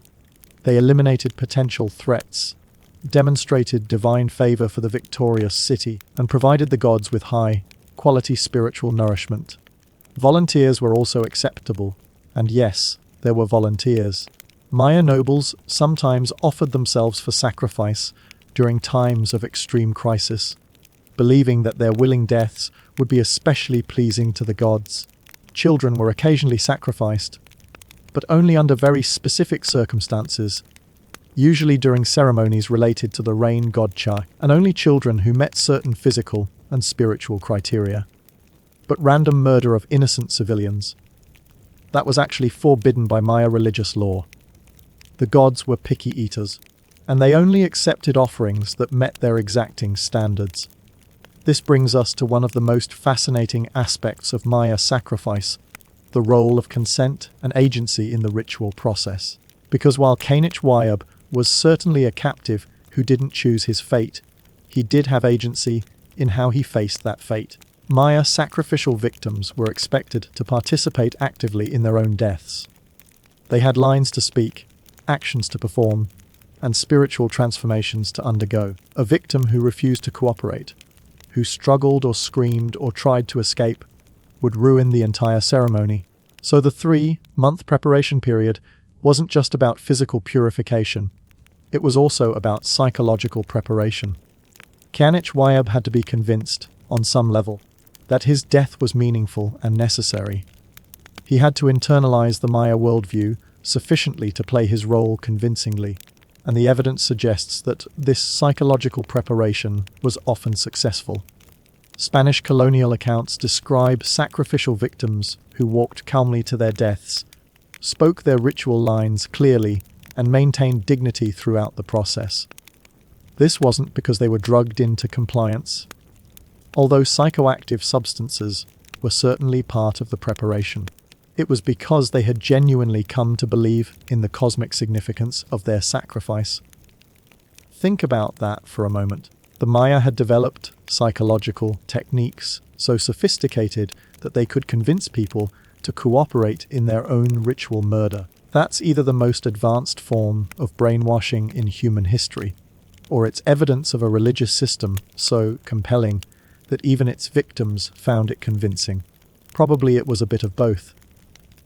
They eliminated potential threats, demonstrated divine favor for the victorious city, and provided the gods with high-quality spiritual nourishment. Volunteers were also acceptable, and yes, there were volunteers. Maya nobles sometimes offered themselves for sacrifice during times of extreme crisis, believing that their willing deaths would be especially pleasing to the gods. Children were occasionally sacrificed, but only under very specific circumstances, usually during ceremonies related to the rain god Cha, and only children who met certain physical and spiritual criteria. But random murder of innocent civilians, that was actually forbidden by Maya religious law. The gods were picky eaters, and they only accepted offerings that met their exacting standards. This brings us to one of the most fascinating aspects of Maya sacrifice, the role of consent and agency in the ritual process. Because while Kanich Wayab was certainly a captive who didn't choose his fate, he did have agency in how he faced that fate. Maya sacrificial victims were expected to participate actively in their own deaths. They had lines to speak, actions to perform, and spiritual transformations to undergo. A victim who refused to cooperate, who struggled or screamed or tried to escape, would ruin the entire ceremony. So the 3-month preparation period wasn't just about physical purification, it was also about psychological preparation. Kanich Wayab had to be convinced, on some level, that his death was meaningful and necessary. He had to internalize the Maya worldview sufficiently to play his role convincingly, and the evidence suggests that this psychological preparation was often successful. Spanish colonial accounts describe sacrificial victims who walked calmly to their deaths, spoke their ritual lines clearly, and maintained dignity throughout the process. This wasn't because they were drugged into compliance, although psychoactive substances were certainly part of the preparation. It was because they had genuinely come to believe in the cosmic significance of their sacrifice. Think about that for a moment. The Maya had developed psychological techniques so sophisticated that they could convince people to cooperate in their own ritual murder. That's either the most advanced form of brainwashing in human history, or it's evidence of a religious system so compelling that even its victims found it convincing. Probably it was a bit of both.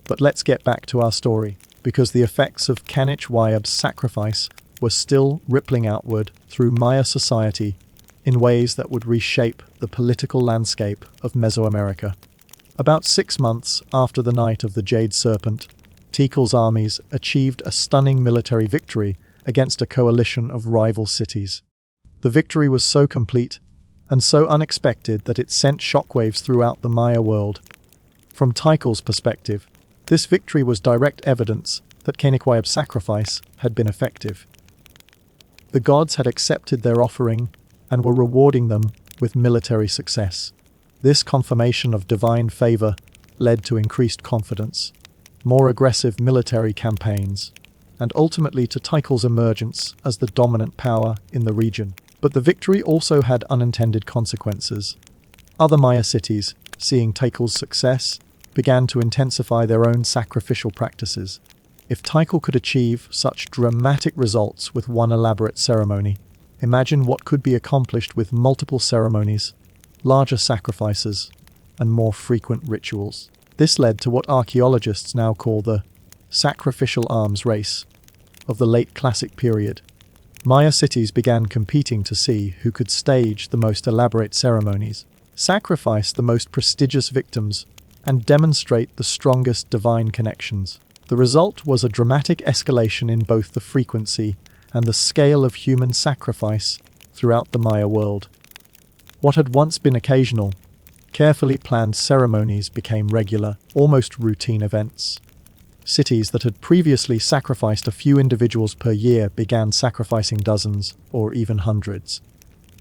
But let's get back to our story, because the effects of Kanich Wayab's sacrifice were still rippling outward through Maya society in ways that would reshape the political landscape of Mesoamerica. About 6 months after the night of the Jade Serpent, Tikal's armies achieved a stunning military victory against a coalition of rival cities. The victory was so complete and so unexpected that it sent shockwaves throughout the Maya world. From Tikal's perspective, this victory was direct evidence that Kanich Wayab's sacrifice had been effective. The gods had accepted their offering and were rewarding them with military success. This confirmation of divine favor led to increased confidence, more aggressive military campaigns, and ultimately to Tikal's emergence as the dominant power in the region. But the victory also had unintended consequences. Other Maya cities, seeing Tikal's success, began to intensify their own sacrificial practices. If Tikal could achieve such dramatic results with one elaborate ceremony, imagine what could be accomplished with multiple ceremonies, larger sacrifices, and more frequent rituals. This led to what archaeologists now call the sacrificial arms race of the late Classic period. Maya cities began competing to see who could stage the most elaborate ceremonies, sacrifice the most prestigious victims, and demonstrate the strongest divine connections. The result was a dramatic escalation in both the frequency and the scale of human sacrifice throughout the Maya world. What had once been occasional, carefully planned ceremonies became regular, almost routine events. Cities that had previously sacrificed a few individuals per year began sacrificing dozens or even hundreds.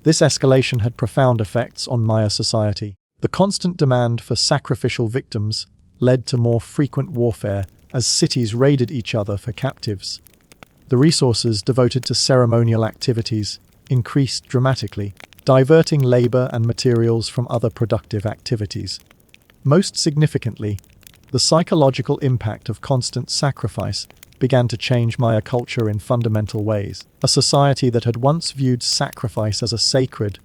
This escalation had profound effects on Maya society. The constant demand for sacrificial victims led to more frequent warfare as cities raided each other for captives. The resources devoted to ceremonial activities increased dramatically, diverting labor and materials from other productive activities. Most significantly, the psychological impact of constant sacrifice began to change Maya culture in fundamental ways. A society that had once viewed sacrifice as a sacred,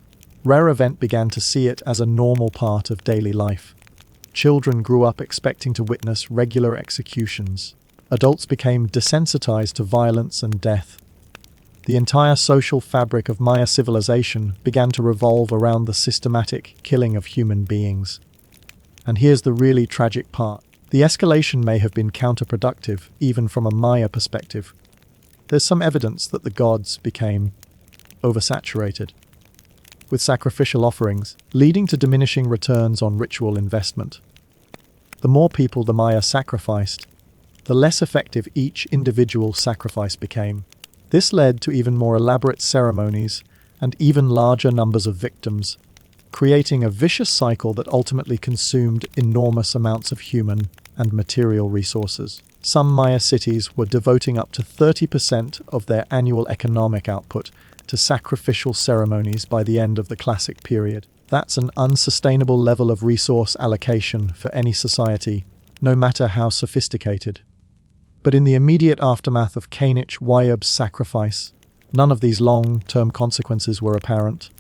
rare event began to see it as a normal part of daily life. Children grew up expecting to witness regular executions. Adults became desensitized to violence and death. The entire social fabric of Maya civilization began to revolve around the systematic killing of human beings. And here's the really tragic part. The escalation may have been counterproductive, even from a Maya perspective. there's some evidence that the gods became oversaturated with sacrificial offerings, leading to diminishing returns on ritual investment. The more people the Maya sacrificed, the less effective each individual sacrifice became. This led to even more elaborate ceremonies and even larger numbers of victims, creating a vicious cycle that ultimately consumed enormous amounts of human and material resources. Some Maya cities were devoting up to 30% of their annual economic output to sacrificial ceremonies by the end of the classic period. That's an unsustainable level of resource allocation for any society, no matter how sophisticated. But in the immediate aftermath of Kanich-Wayub's sacrifice, none of these long-term consequences were apparent.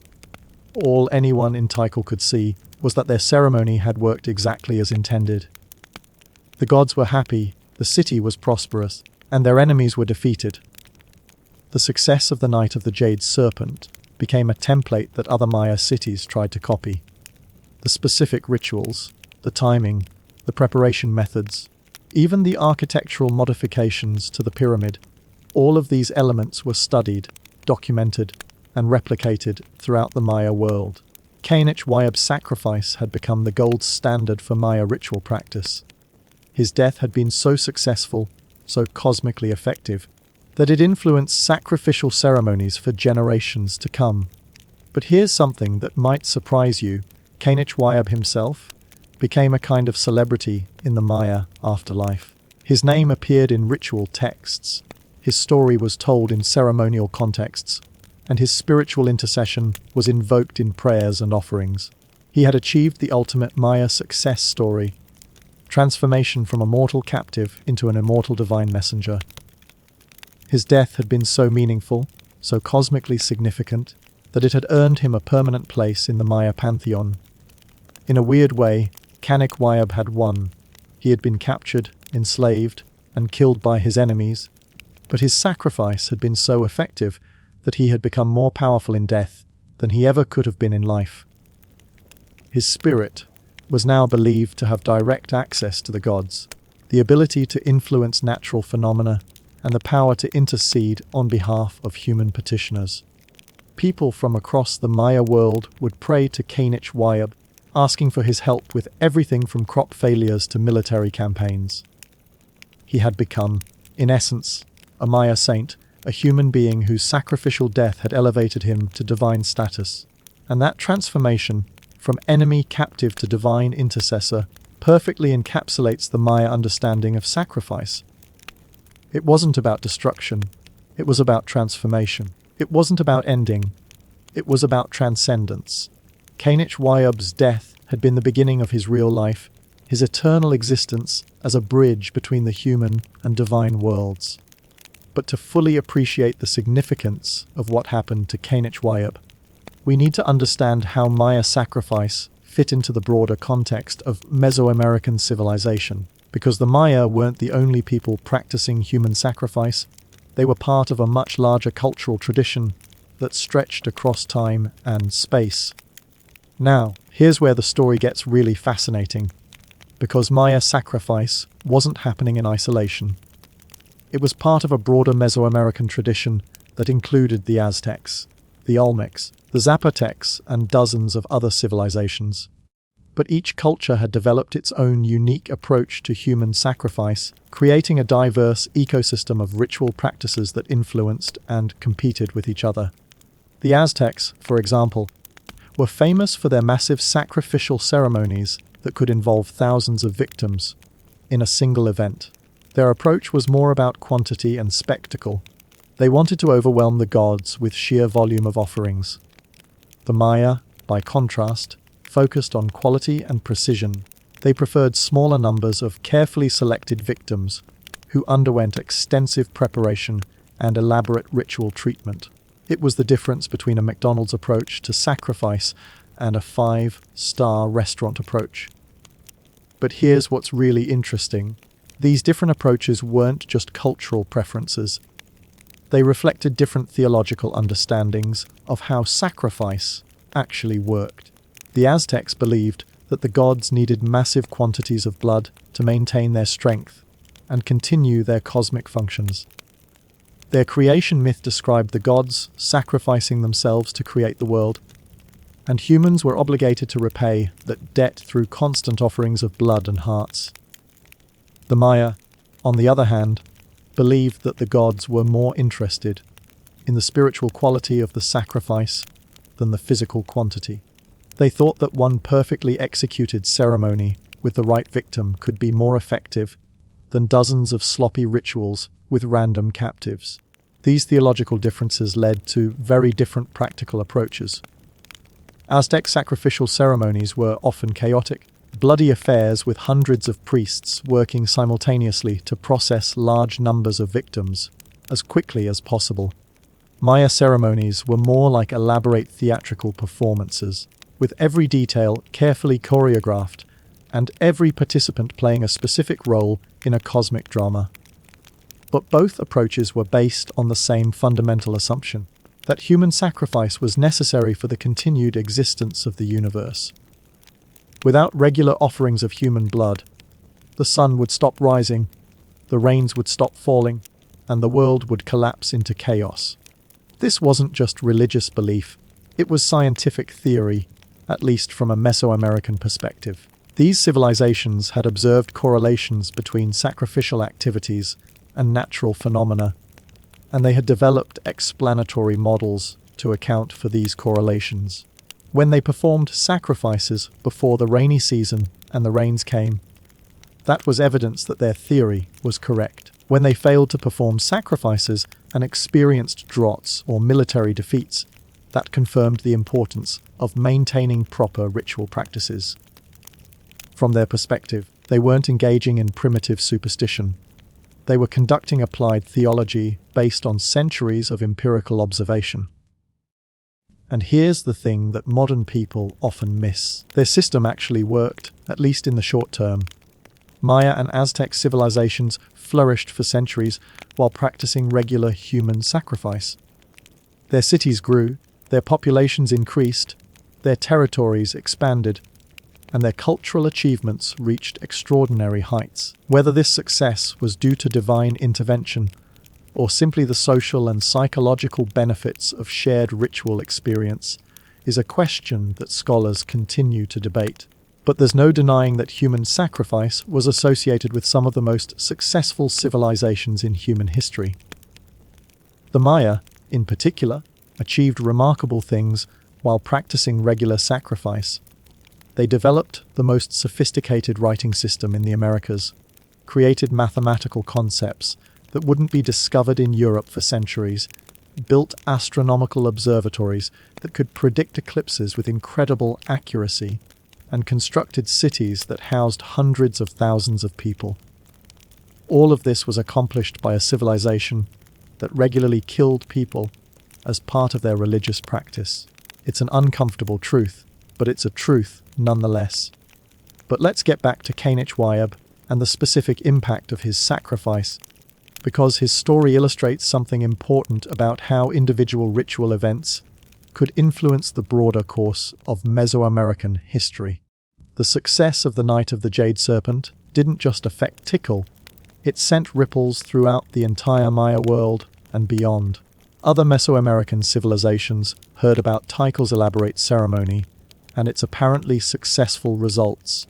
All anyone in Tycho could see was that their ceremony had worked exactly as intended. The gods were happy, the city was prosperous, and their enemies were defeated. The success of the Night of the Jade Serpent became a template that other Maya cities tried to copy. The specific rituals, the timing, the preparation methods, even the architectural modifications to the pyramid, all of these elements were studied, documented, and replicated throughout the Maya world. Kanich-Wayub's sacrifice had become the gold standard for Maya ritual practice. His death had been so successful, so cosmically effective, that it influenced sacrificial ceremonies for generations to come. But here's something that might surprise you. Kanich-Wayub himself became a kind of celebrity in the Maya afterlife. His name appeared in ritual texts, his story was told in ceremonial contexts, and his spiritual intercession was invoked in prayers and offerings. He had achieved the ultimate Maya success story, transformation from a mortal captive into an immortal divine messenger. His death had been so meaningful, so cosmically significant, that it had earned him a permanent place in the Maya pantheon. In a weird way, Kanich-Wayub had won. He had been captured, enslaved, and killed by his enemies, but his sacrifice had been so effective that he had become more powerful in death than he ever could have been in life. His spirit was now believed to have direct access to the gods, the ability to influence natural phenomena, and the power to intercede on behalf of human petitioners. People from across the Maya world would pray to Kanich-Wayub, asking for his help with everything from crop failures to military campaigns. He had become, in essence, a Maya saint, a human being whose sacrificial death had elevated him to divine status. And that transformation, from enemy captive to divine intercessor, perfectly encapsulates the Maya understanding of sacrifice. It wasn't about destruction, it was about transformation. It wasn't about ending, it was about transcendence. Kanich-Wayub's death had been the beginning of his real life, his eternal existence as a bridge between the human and divine worlds. But to fully appreciate the significance of what happened to Kanich-Wayub, we need to understand how Maya sacrifice fit into the broader context of Mesoamerican civilization. Because the Maya weren't the only people practicing human sacrifice, they were part of a much larger cultural tradition that stretched across time and space. Now, here's where the story gets really fascinating, because Maya sacrifice wasn't happening in isolation. It was part of a broader Mesoamerican tradition that included the Aztecs, the Olmecs, the Zapotecs, and dozens of other civilizations. But each culture had developed its own unique approach to human sacrifice, creating a diverse ecosystem of ritual practices that influenced and competed with each other. The Aztecs, for example, were famous for their massive sacrificial ceremonies that could involve thousands of victims in a single event. Their approach was more about quantity and spectacle. They wanted to overwhelm the gods with sheer volume of offerings. The Maya, by contrast, focused on quality and precision. They preferred smaller numbers of carefully selected victims who underwent extensive preparation and elaborate ritual treatment. It was the difference between a McDonald's approach to sacrifice and a 5-star restaurant approach. But here's what's really interesting. These different approaches weren't just cultural preferences. They reflected different theological understandings of how sacrifice actually worked. The Aztecs believed that the gods needed massive quantities of blood to maintain their strength and continue their cosmic functions. Their creation myth described the gods sacrificing themselves to create the world, and humans were obligated to repay that debt through constant offerings of blood and hearts. The Maya, on the other hand, believed that the gods were more interested in the spiritual quality of the sacrifice than the physical quantity. They thought that one perfectly executed ceremony with the right victim could be more effective than dozens of sloppy rituals with random captives. These theological differences led to very different practical approaches. Aztec sacrificial ceremonies were often chaotic, bloody affairs with hundreds of priests working simultaneously to process large numbers of victims as quickly as possible. Maya ceremonies were more like elaborate theatrical performances, with every detail carefully choreographed and every participant playing a specific role in a cosmic drama. But both approaches were based on the same fundamental assumption, that human sacrifice was necessary for the continued existence of the universe. Without regular offerings of human blood, the sun would stop rising, the rains would stop falling, and the world would collapse into chaos. This wasn't just religious belief, it was scientific theory, at least from a Mesoamerican perspective. These civilizations had observed correlations between sacrificial activities and natural phenomena, and they had developed explanatory models to account for these correlations. When they performed sacrifices before the rainy season and the rains came, that was evidence that their theory was correct. When they failed to perform sacrifices and experienced droughts or military defeats, that confirmed the importance of maintaining proper ritual practices. From their perspective, they weren't engaging in primitive superstition. They were conducting applied theology based on centuries of empirical observation. And here's the thing that modern people often miss. Their system actually worked, at least in the short term. Maya and Aztec civilizations flourished for centuries while practicing regular human sacrifice. Their cities grew, their populations increased, their territories expanded, and their cultural achievements reached extraordinary heights. Whether this success was due to divine intervention or simply the social and psychological benefits of shared ritual experience is a question that scholars continue to debate. But there's no denying that human sacrifice was associated with some of the most successful civilizations in human history. The Maya, in particular, achieved remarkable things while practicing regular sacrifice. They developed the most sophisticated writing system in the Americas, created mathematical concepts that wouldn't be discovered in Europe for centuries, built astronomical observatories that could predict eclipses with incredible accuracy, and constructed cities that housed hundreds of thousands of people. All of this was accomplished by a civilization that regularly killed people as part of their religious practice. It's an uncomfortable truth, but it's a truth nonetheless. But let's get back to Cainich and the specific impact of his sacrifice, because his story illustrates something important about how individual ritual events could influence the broader course of Mesoamerican history. The success of the Night of the Jade Serpent didn't just affect Tikal, it sent ripples throughout the entire Maya world and beyond. Other Mesoamerican civilizations heard about Tikal's elaborate ceremony and its apparently successful results,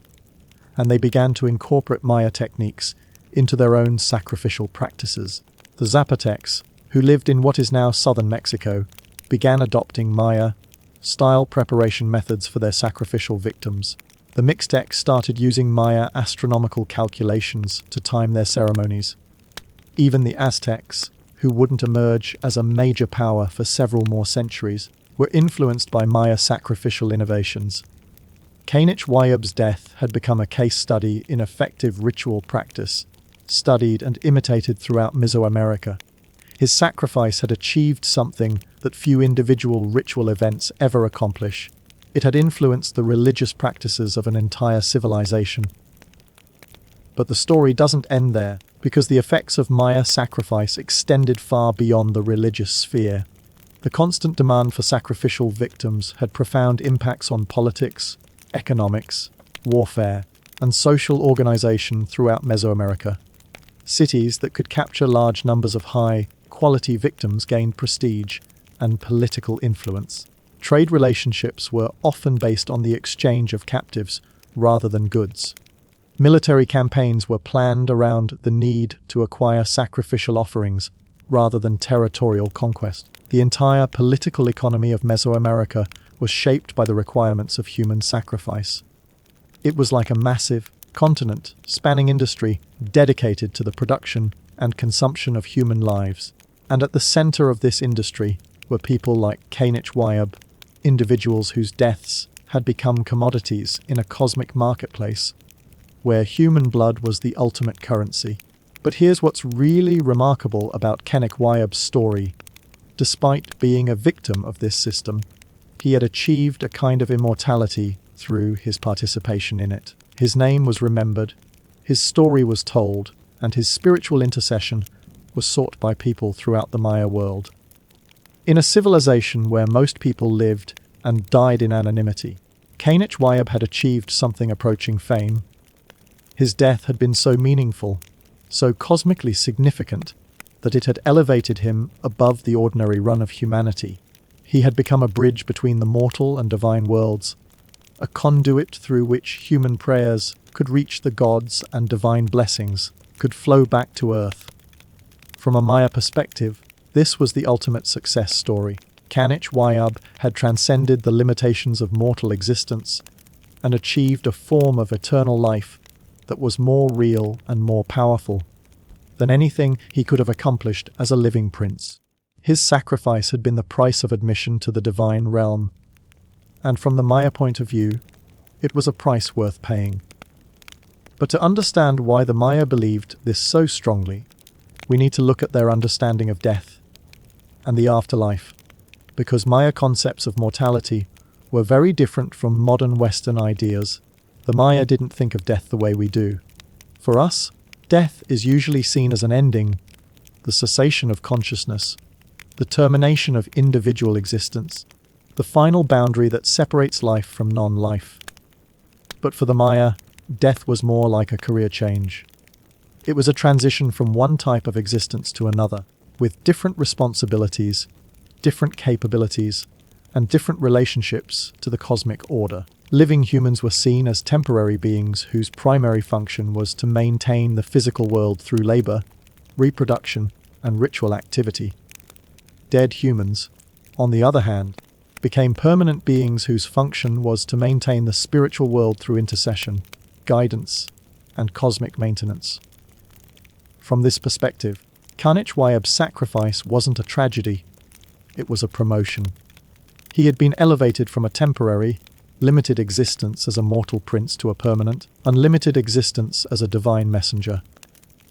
and they began to incorporate Maya techniques into their own sacrificial practices. The Zapotecs, who lived in what is now southern Mexico, began adopting Maya-style preparation methods for their sacrificial victims. The Mixtecs started using Maya astronomical calculations to time their ceremonies. Even the Aztecs, who wouldn't emerge as a major power for several more centuries, were influenced by Maya sacrificial innovations. Cainich death had become a case study in effective ritual practice, studied and imitated throughout Mesoamerica. His sacrifice had achieved something that few individual ritual events ever accomplish. It had influenced the religious practices of an entire civilization. But the story doesn't end there, because the effects of Maya sacrifice extended far beyond the religious sphere. The constant demand for sacrificial victims had profound impacts on politics, economics, warfare, and social organization throughout Mesoamerica. Cities that could capture large numbers of high, quality victims gained prestige and political influence. Trade relationships were often based on the exchange of captives rather than goods. Military campaigns were planned around the need to acquire sacrificial offerings rather than territorial conquest. The entire political economy of Mesoamerica was shaped by the requirements of human sacrifice. It was like a massive, continent-spanning industry dedicated to the production and consumption of human lives. And at the center of this industry were people like Wayab, individuals whose deaths had become commodities in a cosmic marketplace, where human blood was the ultimate currency. But here's what's really remarkable about Wayab's story. Despite being a victim of this system, he had achieved a kind of immortality through his participation in it. His name was remembered, his story was told, and his spiritual intercession was sought by people throughout the Maya world. In a civilization where most people lived and died in anonymity, Wayab had achieved something approaching fame. His death had been so meaningful, so cosmically significant, that it had elevated him above the ordinary run of humanity. He had become a bridge between the mortal and divine worlds, a conduit through which human prayers could reach the gods and divine blessings could flow back to Earth. From a Maya perspective, this was the ultimate success story. Wayab had transcended the limitations of mortal existence and achieved a form of eternal life that was more real and more powerful than anything he could have accomplished as a living prince. His sacrifice had been the price of admission to the divine realm, and from the Maya point of view, it was a price worth paying. But to understand why the Maya believed this so strongly, we need to look at their understanding of death and the afterlife, because Maya concepts of mortality were very different from modern Western ideas. The Maya didn't think of death the way we do. For us, death is usually seen as an ending, the cessation of consciousness, the termination of individual existence, the final boundary that separates life from non-life. But for the Maya, death was more like a career change. It was a transition from one type of existence to another, with different responsibilities, different capabilities, and different relationships to the cosmic order. Living humans were seen as temporary beings whose primary function was to maintain the physical world through labor, reproduction, and ritual activity. Dead humans, on the other hand, became permanent beings whose function was to maintain the spiritual world through intercession, guidance, and cosmic maintenance. From this perspective, Wayab's sacrifice wasn't a tragedy, it was a promotion. He had been elevated from a temporary, limited existence as a mortal prince to a permanent, unlimited existence as a divine messenger.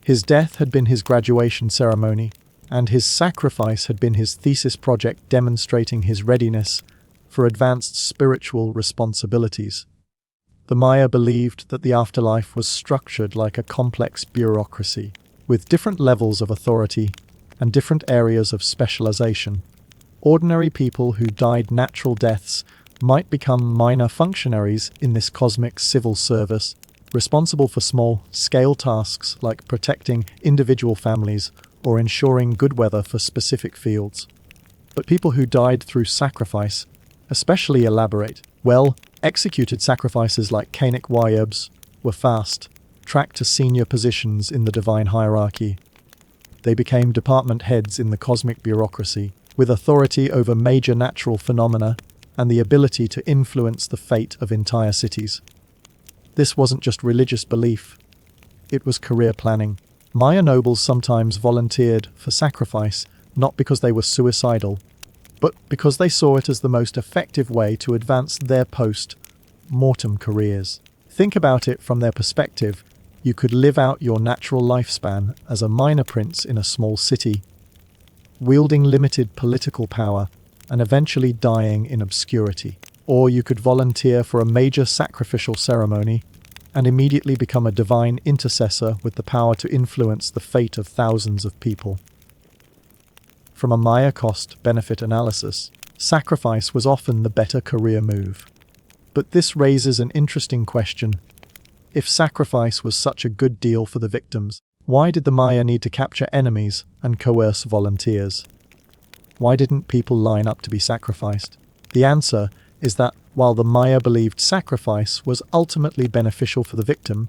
His death had been his graduation ceremony, and his sacrifice had been his thesis project demonstrating his readiness for advanced spiritual responsibilities. The Maya believed that the afterlife was structured like a complex bureaucracy, with different levels of authority and different areas of specialization. Ordinary people who died natural deaths might become minor functionaries in this cosmic civil service, responsible for small-scale tasks like protecting individual families or ensuring good weather for specific fields. But people who died through sacrifice, especially elaborate, well-executed sacrifices like Wayab's, were fast-tracked to senior positions in the divine hierarchy. They became department heads in the cosmic bureaucracy, with authority over major natural phenomena and the ability to influence the fate of entire cities. This wasn't just religious belief, it was career planning. Maya nobles sometimes volunteered for sacrifice, not because they were suicidal, but because they saw it as the most effective way to advance their post-mortem careers. Think about it from their perspective. You could live out your natural lifespan as a minor prince in a small city, wielding limited political power and eventually dying in obscurity. Or you could volunteer for a major sacrificial ceremony and immediately become a divine intercessor with the power to influence the fate of thousands of people. From a Maya cost-benefit analysis, sacrifice was often the better career move. But this raises an interesting question. If sacrifice was such a good deal for the victims, Why did the Maya need to capture enemies and coerce volunteers? Why didn't people line up to be sacrificed? The answer is that while the Maya believed sacrifice was ultimately beneficial for the victim,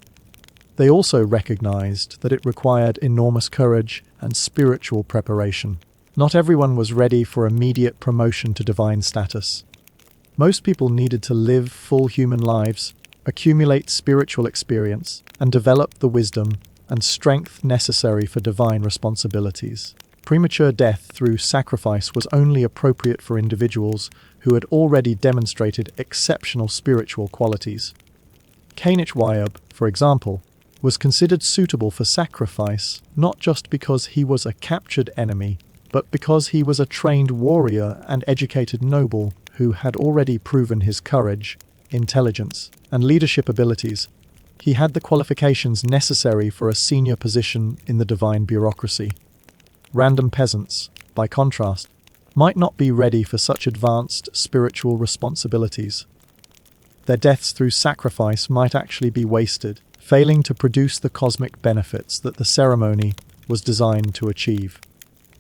they also recognized that it required enormous courage and spiritual preparation. Not everyone was ready for immediate promotion to divine status. Most people needed to live full human lives, accumulate spiritual experience, and develop the wisdom and strength necessary for divine responsibilities. Premature death through sacrifice was only appropriate for individuals who had already demonstrated exceptional spiritual qualities. Wayab, for example, was considered suitable for sacrifice not just because he was a captured enemy, but because he was a trained warrior and educated noble who had already proven his courage, intelligence, and leadership abilities. He had the qualifications necessary for a senior position in the divine bureaucracy. Random peasants, by contrast, might not be ready for such advanced spiritual responsibilities. Their deaths through sacrifice might actually be wasted, failing to produce the cosmic benefits that the ceremony was designed to achieve.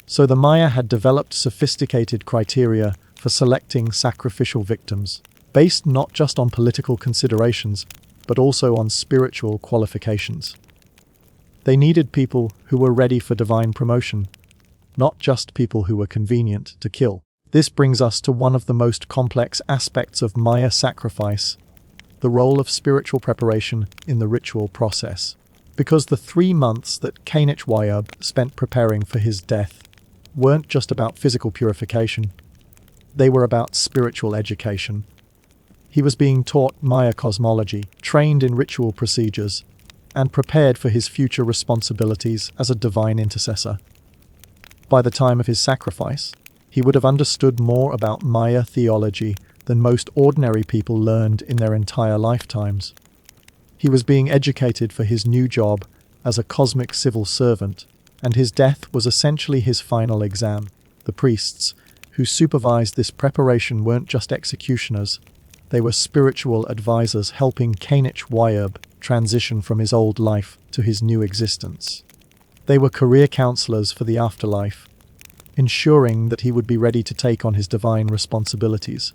So the Maya had developed sophisticated criteria for selecting sacrificial victims, based not just on political considerations, but also on spiritual qualifications. They needed people who were ready for divine promotion, not just people who were convenient to kill. This brings us to one of the most complex aspects of Maya sacrifice, the role of spiritual preparation in the ritual process. Because the 3 months that Wayab spent preparing for his death weren't just about physical purification, they were about spiritual education. He was being taught Maya cosmology, trained in ritual procedures, and prepared for his future responsibilities as a divine intercessor. By the time of his sacrifice, he would have understood more about Maya theology than most ordinary people learned in their entire lifetimes. He was being educated for his new job as a cosmic civil servant, and his death was essentially his final exam. The priests who supervised this preparation weren't just executioners. They were spiritual advisors helping Wayab transition from his old life to his new existence. They were career counselors for the afterlife, ensuring that he would be ready to take on his divine responsibilities.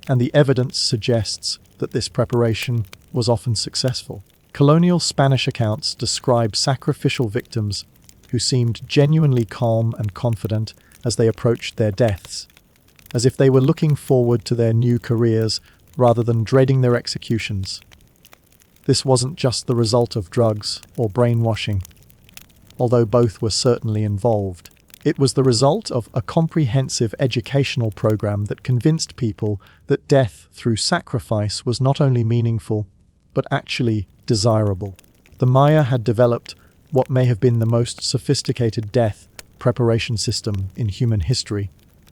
And the evidence suggests that this preparation was often successful. Colonial Spanish accounts describe sacrificial victims who seemed genuinely calm and confident as they approached their deaths, as if they were looking forward to their new careers rather than dreading their executions. This wasn't just the result of drugs or brainwashing, although both were certainly involved. It was the result of a comprehensive educational program that convinced people that death through sacrifice was not only meaningful, but actually desirable. The Maya had developed what may have been the most sophisticated death preparation system in human history,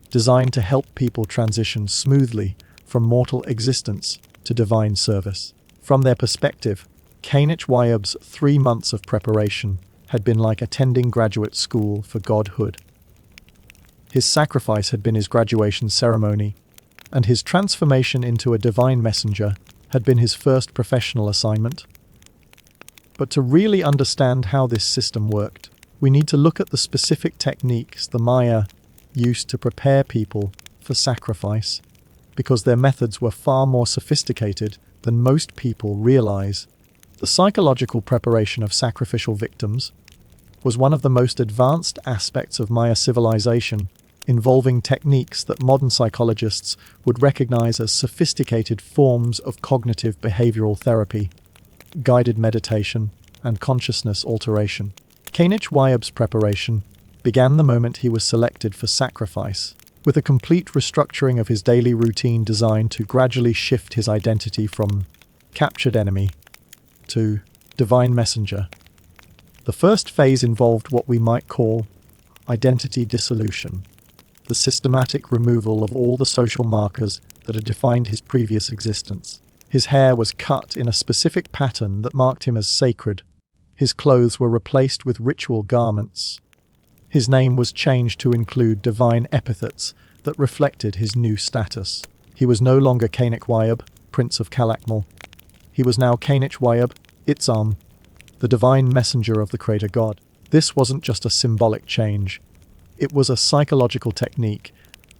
designed to help people transition smoothly from mortal existence to divine service. From their perspective, Wayab's 3 months of preparation had been like attending graduate school for godhood. His sacrifice had been his graduation ceremony, and his transformation into a divine messenger had been his first professional assignment. But to really understand how this system worked, we need to look at the specific techniques the Maya used to prepare people for sacrifice, because their methods were far more sophisticated than most people realize. The psychological preparation of sacrificial victims was one of the most advanced aspects of Maya civilization, involving techniques that modern psychologists would recognize as sophisticated forms of cognitive behavioral therapy, guided meditation, and consciousness alteration. Wayab's preparation began the moment he was selected for sacrifice, with a complete restructuring of his daily routine designed to gradually shift his identity from captured enemy to divine messenger. The first phase involved what we might call identity dissolution, the systematic removal of all the social markers that had defined his previous existence. His hair was cut in a specific pattern that marked him as sacred. His clothes were replaced with ritual garments. His name was changed to include divine epithets that reflected his new status. He was no longer Wayab, Prince of Calakmul. He was now Wayab, Itzam, the divine messenger of the Creator God. This wasn't just a symbolic change. It was a psychological technique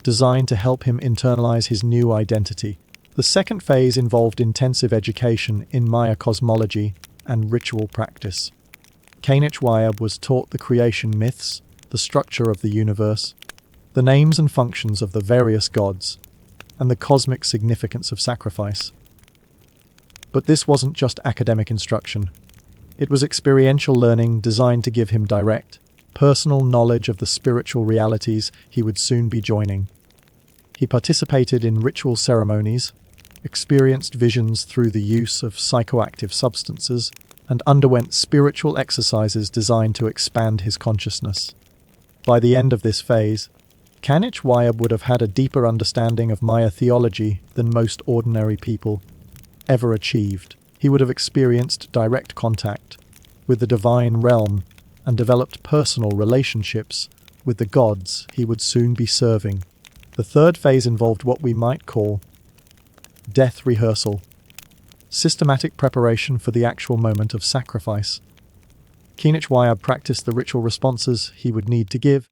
designed to help him internalize his new identity. The second phase involved intensive education in Maya cosmology and ritual practice. Kanich was taught the creation myths, the structure of the universe, the names and functions of the various gods, and the cosmic significance of sacrifice. But this wasn't just academic instruction. It was experiential learning designed to give him direct, personal knowledge of the spiritual realities he would soon be joining. He participated in ritual ceremonies, experienced visions through the use of psychoactive substances, and underwent spiritual exercises designed to expand his consciousness. By the end of this phase, Kanich would have had a deeper understanding of Maya theology than most ordinary people ever achieved. He would have experienced direct contact with the divine realm and developed personal relationships with the gods he would soon be serving. The third phase involved what we might call death rehearsal, systematic preparation for the actual moment of sacrifice. Kanich practiced the ritual responses he would need to give,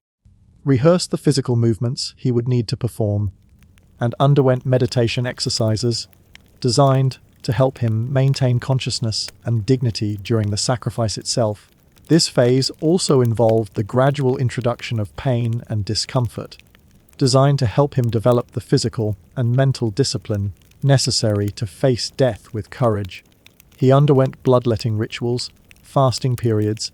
rehearsed the physical movements he would need to perform, and underwent meditation exercises designed to help him maintain consciousness and dignity during the sacrifice itself. This phase also involved the gradual introduction of pain and discomfort, designed to help him develop the physical and mental discipline necessary to face death with courage. He underwent bloodletting rituals, fasting periods,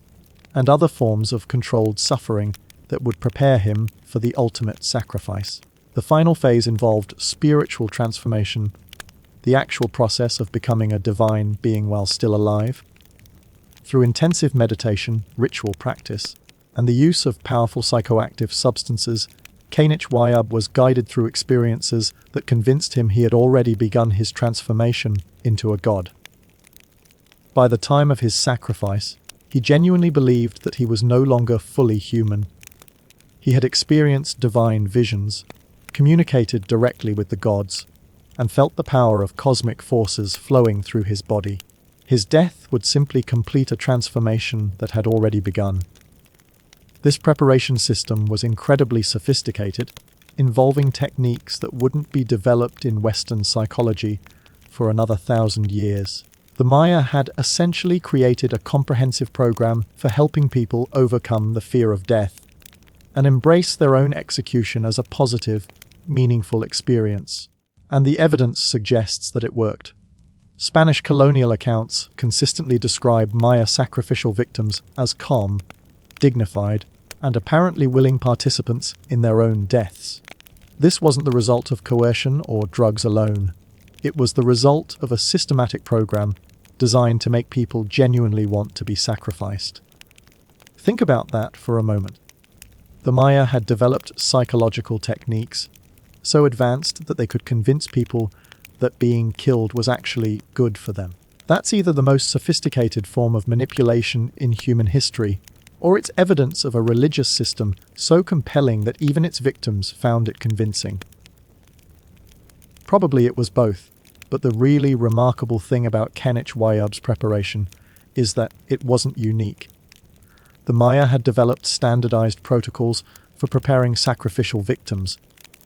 and other forms of controlled suffering that would prepare him for the ultimate sacrifice. The final phase involved spiritual transformation, the actual process of becoming a divine being while still alive. Through intensive meditation, ritual practice, and the use of powerful psychoactive substances, Kanich was guided through experiences that convinced him he had already begun his transformation into a god. By the time of his sacrifice, he genuinely believed that he was no longer fully human. He had experienced divine visions, communicated directly with the gods, and felt the power of cosmic forces flowing through his body. His death would simply complete a transformation that had already begun. This preparation system was incredibly sophisticated, involving techniques that wouldn't be developed in Western psychology for another 1,000 years. The Maya had essentially created a comprehensive program for helping people overcome the fear of death and embrace their own execution as a positive, meaningful experience. And the evidence suggests that it worked. Spanish colonial accounts consistently describe Maya sacrificial victims as calm, dignified, and apparently willing participants in their own deaths. This wasn't the result of coercion or drugs alone. It was the result of a systematic program designed to make people genuinely want to be sacrificed. Think about that for a moment. The Maya had developed psychological techniques so advanced that they could convince people that being killed was actually good for them. That's either the most sophisticated form of manipulation in human history, or it's evidence of a religious system so compelling that even its victims found it convincing. Probably it was both, but the really remarkable thing about Kanich preparation is that it wasn't unique. The Maya had developed standardized protocols for preparing sacrificial victims,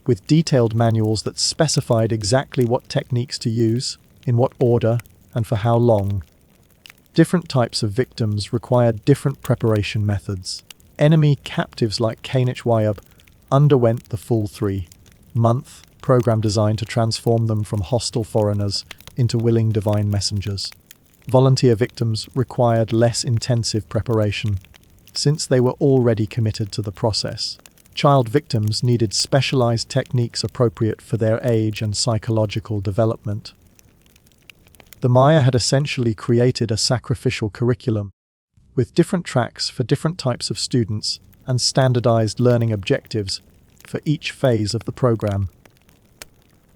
with detailed manuals that specified exactly what techniques to use, in what order, and for how long. Different types of victims required different preparation methods. Enemy captives like Kanich underwent the full 3-month program designed to transform them from hostile foreigners into willing divine messengers. Volunteer victims required less intensive preparation, since they were already committed to the process. Child victims needed specialized techniques appropriate for their age and psychological development. The Maya had essentially created a sacrificial curriculum, with different tracks for different types of students and standardized learning objectives for each phase of the program.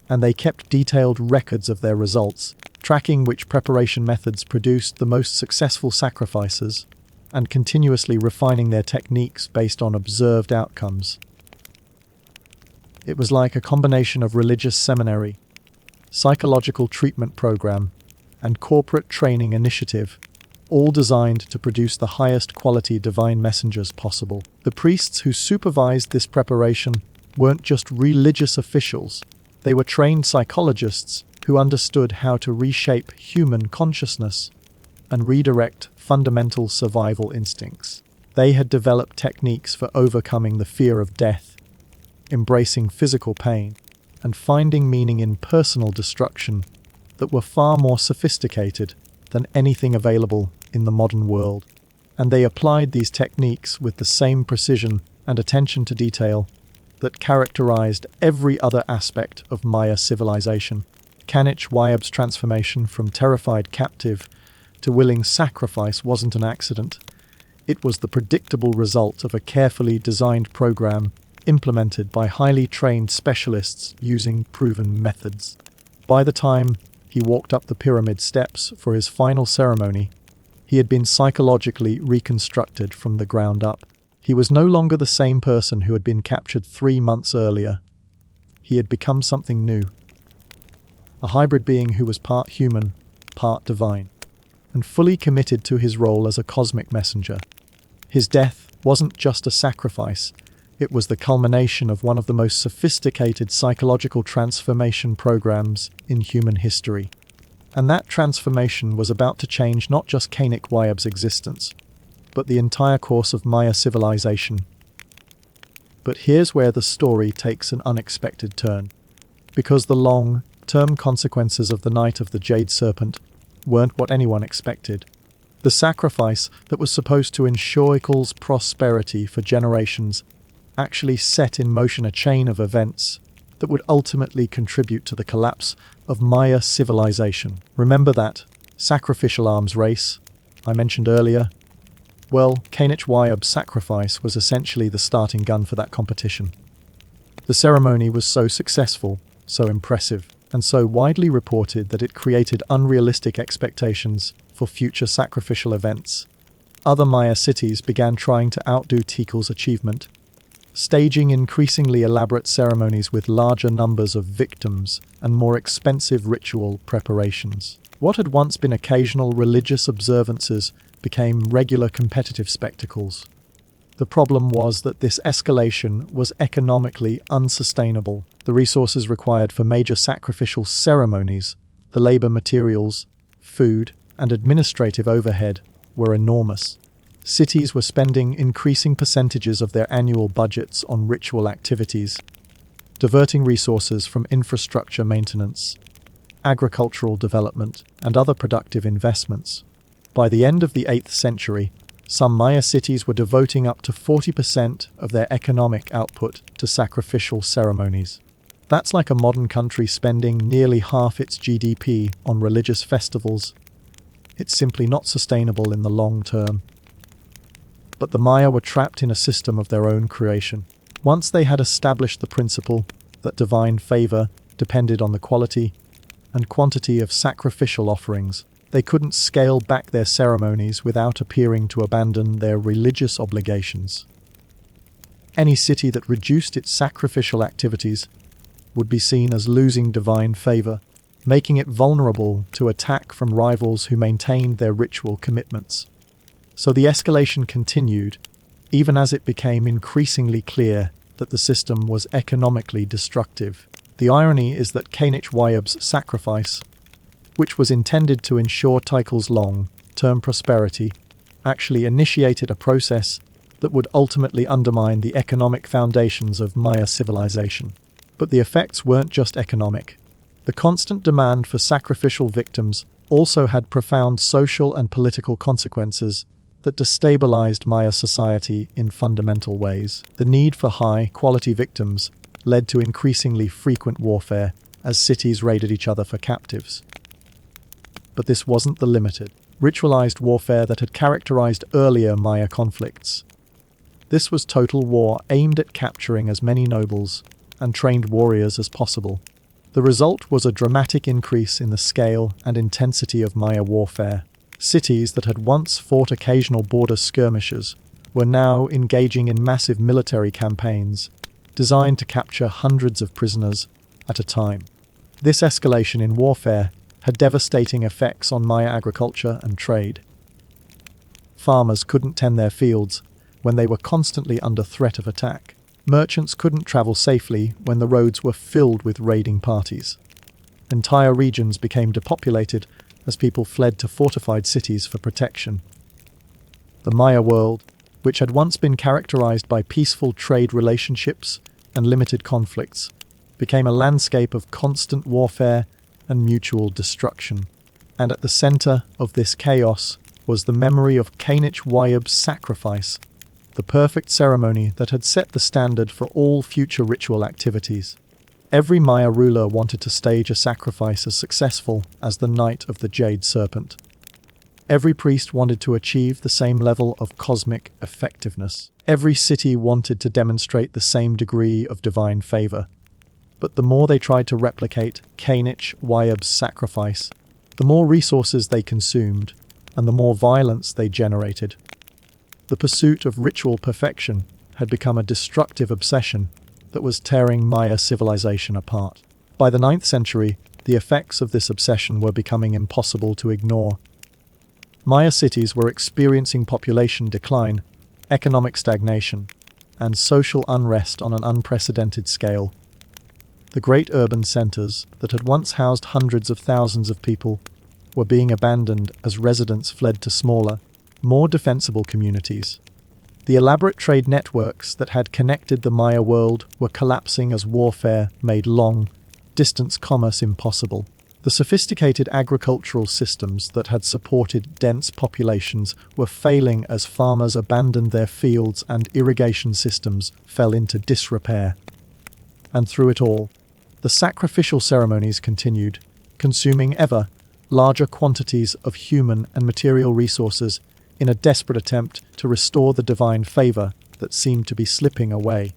And they kept detailed records of their results, tracking which preparation methods produced the most successful sacrifices, and continuously refining their techniques based on observed outcomes. It was like a combination of religious seminary, psychological treatment program, and corporate training initiative, all designed to produce the highest quality divine messengers possible. The priests who supervised this preparation weren't just religious officials, they were trained psychologists who understood how to reshape human consciousness and redirect fundamental survival instincts. They had developed techniques for overcoming the fear of death, embracing physical pain, and finding meaning in personal destruction that were far more sophisticated than anything available in the modern world. And they applied these techniques with the same precision and attention to detail that characterized every other aspect of Maya civilization. Kanich Wayab's transformation from terrified captive to willing sacrifice wasn't an accident. It was the predictable result of a carefully designed program implemented by highly trained specialists using proven methods. By the time he walked up the pyramid steps for his final ceremony, he had been psychologically reconstructed from the ground up. He was no longer the same person who had been captured 3 months earlier. He had become something new. A hybrid being who was part human, part divine, and fully committed to his role as a cosmic messenger. His death wasn't just a sacrifice, it was the culmination of one of the most sophisticated psychological transformation programs in human history. And that transformation was about to change not just Kanich Wayab's existence, but the entire course of Maya civilization. But here's where the story takes an unexpected turn, because the long-term consequences of the Night of the Jade Serpent weren't what anyone expected. The sacrifice that was supposed to ensure Ikal's prosperity for generations actually set in motion a chain of events that would ultimately contribute to the collapse of Maya civilization. Remember that sacrificial arms race I mentioned earlier? Well, Kanich Wayab's sacrifice was essentially the starting gun for that competition. The ceremony was so successful, so impressive, and so widely reported that it created unrealistic expectations for future sacrificial events. Other Maya cities began trying to outdo Tikal's achievement, staging increasingly elaborate ceremonies with larger numbers of victims and more expensive ritual preparations. What had once been occasional religious observances became regular competitive spectacles. The problem was that this escalation was economically unsustainable. The resources required for major sacrificial ceremonies, the labor materials, food, and administrative overhead were enormous. Cities were spending increasing percentages of their annual budgets on ritual activities, diverting resources from infrastructure maintenance, agricultural development, and other productive investments. By the end of the 8th century, some Maya cities were devoting up to 40% of their economic output to sacrificial ceremonies. That's like a modern country spending nearly half its GDP on religious festivals. It's simply not sustainable in the long term. But the Maya were trapped in a system of their own creation. Once they had established the principle that divine favor depended on the quality and quantity of sacrificial offerings, they couldn't scale back their ceremonies without appearing to abandon their religious obligations. Any city that reduced its sacrificial activities would be seen as losing divine favor, making it vulnerable to attack from rivals who maintained their ritual commitments. So the escalation continued, even as it became increasingly clear that the system was economically destructive. The irony is that Kanich Wayab's sacrifice, which was intended to ensure Tikal's long-term prosperity, actually initiated a process that would ultimately undermine the economic foundations of Maya civilization. But the effects weren't just economic. The constant demand for sacrificial victims also had profound social and political consequences that destabilized Maya society in fundamental ways. The need for high-quality victims led to increasingly frequent warfare as cities raided each other for captives. But this wasn't the limited, ritualized warfare that had characterized earlier Maya conflicts. This was total war aimed at capturing as many nobles and trained warriors as possible. The result was a dramatic increase in the scale and intensity of Maya warfare. Cities that had once fought occasional border skirmishes were now engaging in massive military campaigns designed to capture hundreds of prisoners at a time. This escalation in warfare had devastating effects on Maya agriculture and trade. Farmers couldn't tend their fields when they were constantly under threat of attack. Merchants couldn't travel safely when the roads were filled with raiding parties. Entire regions became depopulated as people fled to fortified cities for protection. The Maya world, which had once been characterized by peaceful trade relationships and limited conflicts, became a landscape of constant warfare and mutual destruction. And at the center of this chaos was the memory of Kanich-Wayab's sacrifice, the perfect ceremony that had set the standard for all future ritual activities. Every Maya ruler wanted to stage a sacrifice as successful as the Night of the Jade Serpent. Every priest wanted to achieve the same level of cosmic effectiveness. Every city wanted to demonstrate the same degree of divine favor. But the more they tried to replicate Kanich-Wayab's sacrifice, the more resources they consumed, and the more violence they generated. The pursuit of ritual perfection had become a destructive obsession that was tearing Maya civilization apart. By the 9th century, the effects of this obsession were becoming impossible to ignore. Maya cities were experiencing population decline, economic stagnation, and social unrest on an unprecedented scale. The great urban centers that had once housed hundreds of thousands of people were being abandoned as residents fled to smaller, more defensible communities. The elaborate trade networks that had connected the Maya world were collapsing as warfare made long-distance commerce impossible. The sophisticated agricultural systems that had supported dense populations were failing as farmers abandoned their fields and irrigation systems fell into disrepair. And through it all, the sacrificial ceremonies continued, consuming ever larger quantities of human and material resources in a desperate attempt to restore the divine favor that seemed to be slipping away.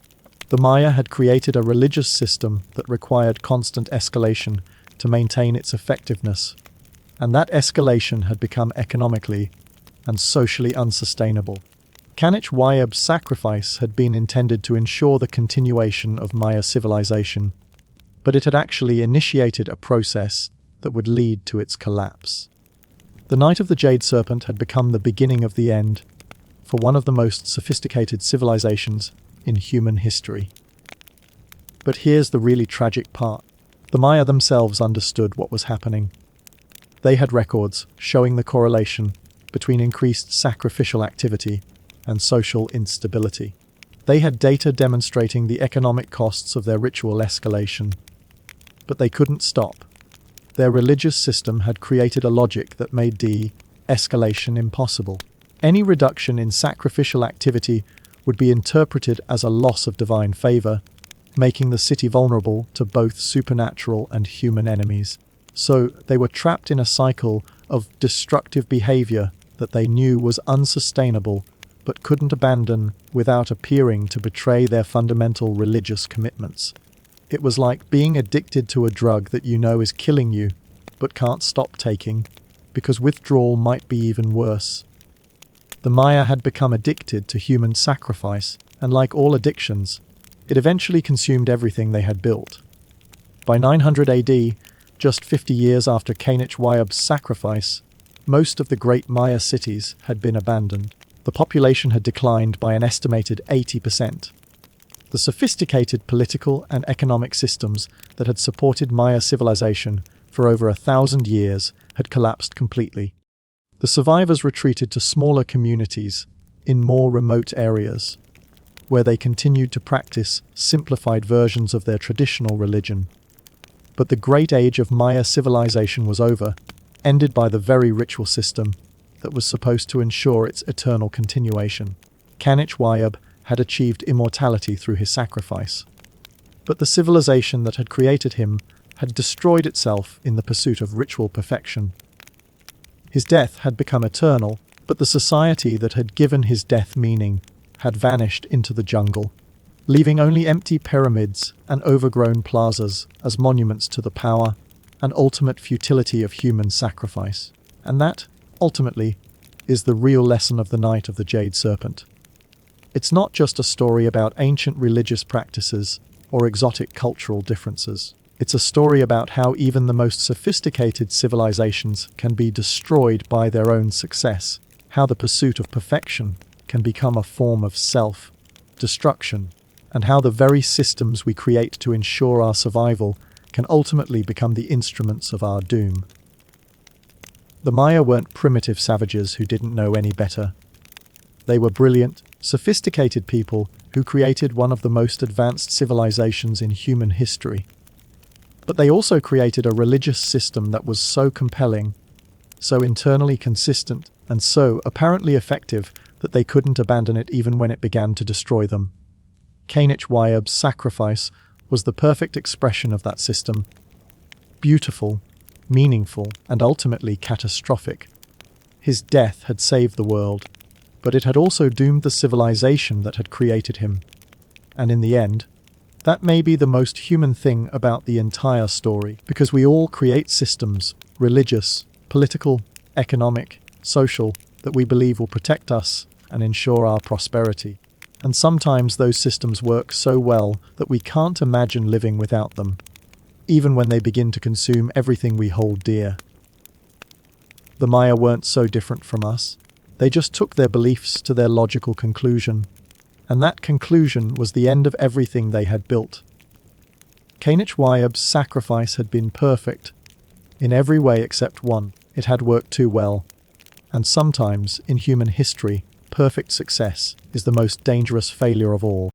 The Maya had created a religious system that required constant escalation to maintain its effectiveness, and that escalation had become economically and socially unsustainable. Kanich-Wayab's sacrifice had been intended to ensure the continuation of Maya civilization, but it had actually initiated a process that would lead to its collapse. The Night of the Jade Serpent had become the beginning of the end for one of the most sophisticated civilizations in human history. But here's the really tragic part. The Maya themselves understood what was happening. They had records showing the correlation between increased sacrificial activity and social instability. They had data demonstrating the economic costs of their ritual escalation. But they couldn't stop. Their religious system had created a logic that made de-escalation impossible. Any reduction in sacrificial activity would be interpreted as a loss of divine favor, making the city vulnerable to both supernatural and human enemies. So they were trapped in a cycle of destructive behavior that they knew was unsustainable but couldn't abandon without appearing to betray their fundamental religious commitments. It was like being addicted to a drug that you know is killing you, but can't stop taking, because withdrawal might be even worse. The Maya had become addicted to human sacrifice, and like all addictions, it eventually consumed everything they had built. By 900 AD, just 50 years after Kanich-Wayab's sacrifice, most of the great Maya cities had been abandoned. The population had declined by an estimated 80%. The sophisticated political and economic systems that had supported Maya civilization for over 1,000 years had collapsed completely. The survivors retreated to smaller communities in more remote areas, where they continued to practice simplified versions of their traditional religion. But the great age of Maya civilization was over, ended by the very ritual system that was supposed to ensure its eternal continuation. Kanich-Wayab had achieved immortality through his sacrifice. But the civilization that had created him had destroyed itself in the pursuit of ritual perfection. His death had become eternal, but the society that had given his death meaning had vanished into the jungle, leaving only empty pyramids and overgrown plazas as monuments to the power and ultimate futility of human sacrifice. And that, ultimately, is the real lesson of the Night of the Jade Serpent. It's not just a story about ancient religious practices or exotic cultural differences. It's a story about how even the most sophisticated civilizations can be destroyed by their own success, how the pursuit of perfection can become a form of self-destruction, and how the very systems we create to ensure our survival can ultimately become the instruments of our doom. The Maya weren't primitive savages who didn't know any better. They were brilliant, sophisticated people who created one of the most advanced civilizations in human history. But they also created a religious system that was so compelling, so internally consistent, and so apparently effective that they couldn't abandon it even when it began to destroy them. Cainich sacrifice was the perfect expression of that system. Beautiful, meaningful, and ultimately catastrophic. His death had saved the world, but it had also doomed the civilization that had created him. And in the end, that may be the most human thing about the entire story, because we all create systems, religious, political, economic, social, that we believe will protect us and ensure our prosperity. And sometimes those systems work so well that we can't imagine living without them, even when they begin to consume everything we hold dear. The Maya weren't so different from us. They just took their beliefs to their logical conclusion, and that conclusion was the end of everything they had built. Cainich sacrifice had been perfect, in every way except one. It had worked too well. And sometimes, in human history, perfect success is the most dangerous failure of all.